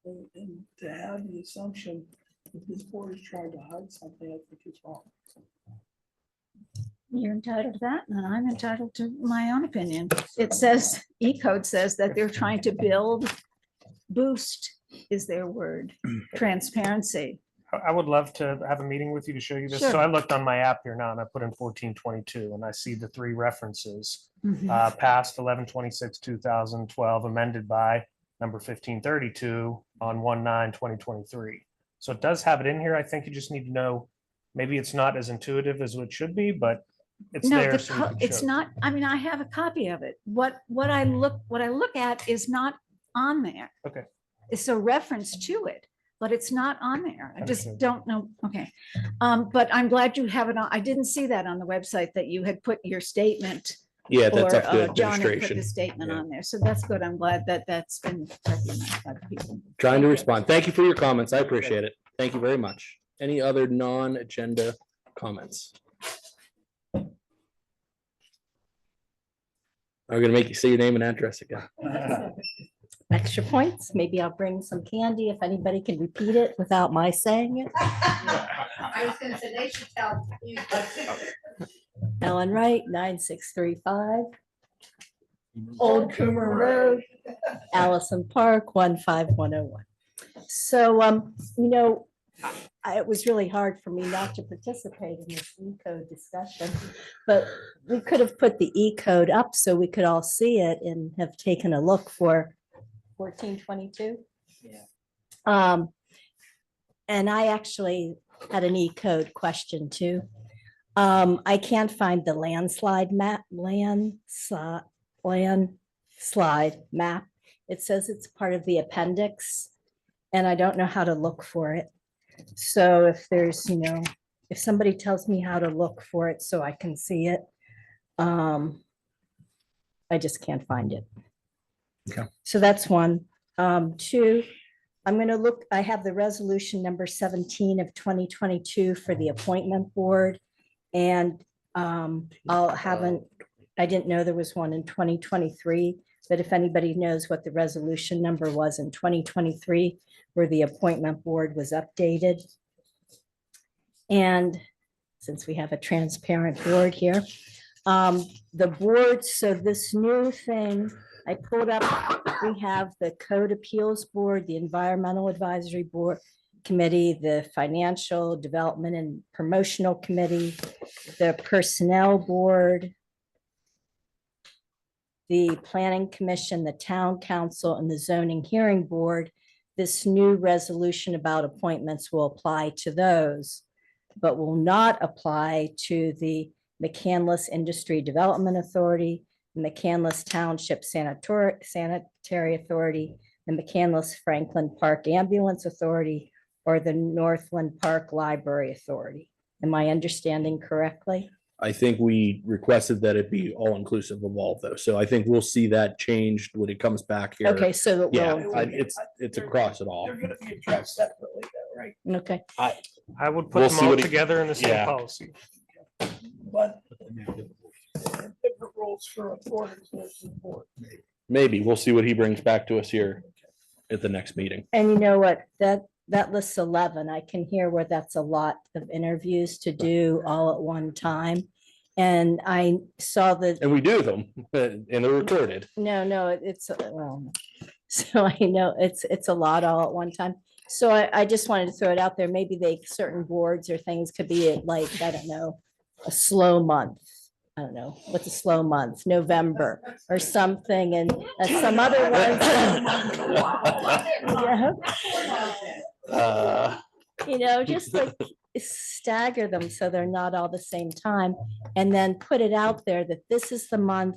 And to have the assumption that this board is trying to hide something, I think is wrong. You're entitled to that, and I'm entitled to my own opinion. It says, E-code says that they're trying to boost is their word, transparency. I would love to have a meeting with you to show you this. Sure. So I looked on my app here now and I put in 1422 and I see the three references. Mhm. Passed 11/26/2012, amended by number 1532 on 1/9/2023. So it does have it in here. I think you just need to know, maybe it's not as intuitive as it should be, but it's No, there. the so you can it's show. not, I mean, I have a copy of it. What I look at is not on there. Okay. It's a reference to it, but it's not on there. I just Understood. don't know. Okay. But I'm glad you have it on. I didn't see that on the website that you had put your statement. Yeah, that's or, up to John had put administration. the statement Yeah. on there. So that's good. I'm glad that that's been recognized by the people. Trying to respond. Thank you for your comments. I appreciate it. Thank you very much. Any other non-agenda comments? I'm gonna make you say your name and address again. Extra points. Maybe I'll bring some candy if anybody can repeat it without my saying it. I was gonna say, they should tell you. Ellen Wright, 9635. Old Coomer Road, Allison Park, 15101. So, it was really hard for me not to participate in this E-code discussion, but we could have put the E-code up so we could all see it and have taken a look for 1422. And I actually had an E-code question too. I can't find the landslide map. It says it's part of the appendix, and I don't know how to look for it. So if there's, if somebody tells me how to look for it so I can see it, I just can't find it. Okay. So that's one. Two, I'm going to look, I have the resolution number 17 of 2022 for the appointment board. And I didn't know there was one in 2023, but if anybody knows what the resolution number was in 2023, where the appointment board was updated. And since we have a transparent board here, the board, so this new thing, I pulled up, we have the Code Appeals Board, the Environmental Advisory Board Committee, the Financial Development and Promotional Committee, the Personnel Board, the Planning Commission, the Town Council, and the Zoning Hearing Board. This new resolution about appointments will apply to those, but will not apply to the McCandless Industry Development Authority, the McCandless Township Sanitary Authority, the McCandless Franklin Park Ambulance Authority, or the Northland Park Library Authority. Am I understanding correctly? I think we requested that it be all inclusive of all of those. So I think we'll see that changed when it comes back here. Okay, so it Yeah, will, it's across it all. They're gonna be addressed separately though, right? okay. I would We'll put see them all what he- together in the same yeah. policy. But different rules for authorities versus board. Maybe. We'll see what he brings back to us here at the next meeting. And you know what, that lists 11. I can hear where that's a lot of interviews to do all at one time. And I saw that, And we do them, and they're recorded. no, it's, well, so I know it's a lot all at one time. So I just wanted to throw it out there. Maybe certain boards or things could be like, I don't know, a slow month. I don't know, what's a slow month, November or something, and some other ones. Yeah. Just like stagger them so they're not all the same time, and then put it out there that this is the month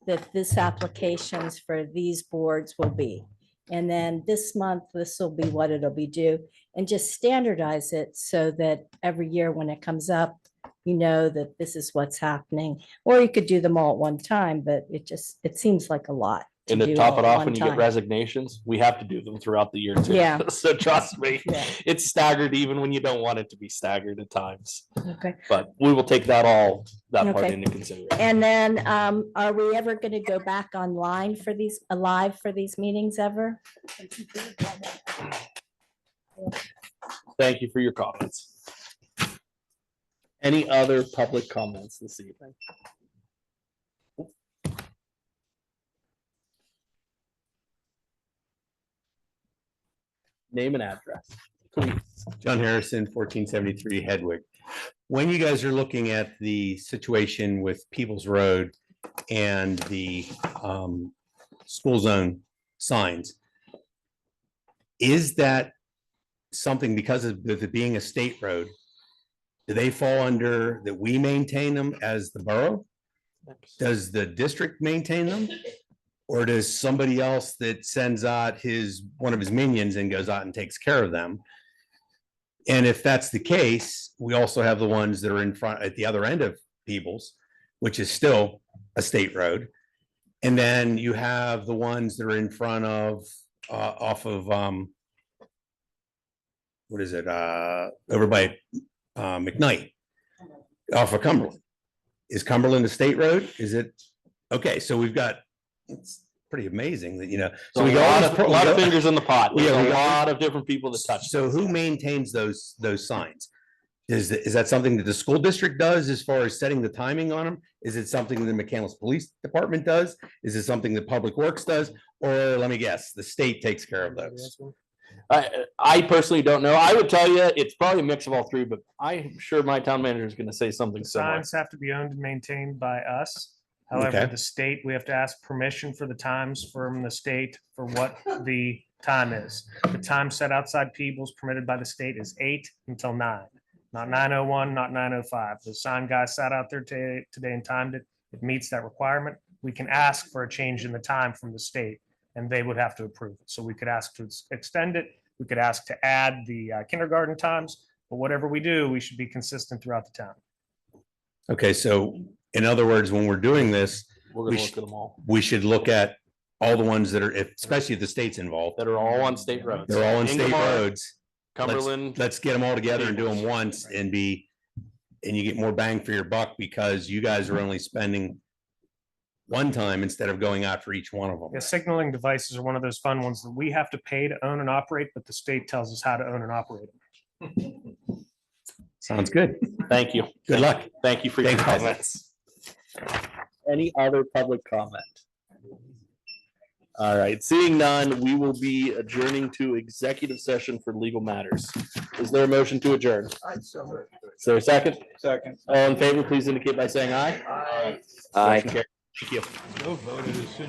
that this applications for these boards will be. And then this month, this will be what it'll be due, and just standardize it so that every year when it comes up, you know that this is what's happening. Or you could do them all at one time, but it seems like a lot. And to do top all it at off, one when you get time. resignations, we have to do them throughout the year too. Yeah. So trust me, Yeah. it's staggered even when you don't want it to be staggered at times. Okay. But we will take that part Okay. into consideration. And then, are we ever going to go back online for these, live for these meetings ever? Thank you for your comments. Any other public comments this evening? Name and address, please. John Harrison, 1473 Hedwig. When you guys are looking at the situation with Peoples Road and the school zone signs, is that something, because of it being a state road, do they fall under that we maintain them as the borough? Does the district maintain them? Or does somebody else that sends out one of his minions and goes out and takes care of them? And if that's the case, we also have the ones that are in front at the other end of Peebles, which is still a state road. And then you have the ones that are in front of, off of, what is it, over by McKnight, off of Cumberland. Is Cumberland a state road? Is it? Okay, so we've got, it's pretty amazing that, So we a got lot of fingers in the pot. We There's have a lot of different people that touch. So who maintains those signs? Is that something that the school district does as far as setting the timing on them? Is it something the McCandless Police Department does? Is it something that Public Works does? Or let me guess, the state takes care of those? I personally don't know. I would tell you, it's probably a mix of all three, but I'm sure my town manager is going to say something similar. Signs have to be owned and maintained by us. However, Okay. the state, we have to ask permission for the times from the state for what the time is. The time set outside Peebles permitted by the state is 8 until 9, not 9:01, not 9:05. The sign guy sat out there today and timed it. It meets that requirement. We can ask for a change in the time from the state, and they would have to approve it. So we could ask to extend it. We could ask to add the kindergarten times, but whatever we do, we should be consistent throughout the town. Okay, so in other words, when we're doing this, We're gonna look at them all. we should look at all the ones that are, especially if the state's involved. That are all on state roads. They're all on state Ingomar, roads. Cumberland. Let's get them all together and do them once and you get more bang for your buck because you guys are only spending one time instead of going out for each one of them. Yeah, signaling devices are one of those fun ones that we have to pay to own and operate, but the state tells us how to own and operate them. Sounds good. Thank you. Good luck. Thank you for your Thanks, guys. comments. Any other public comment? All right, seeing none, we will be adjourning to executive session for legal matters. Is there a motion to adjourn? Is there a second? Second. All in favor, please indicate by saying aye. Aye. Motion carries. Thank you. No voted as soon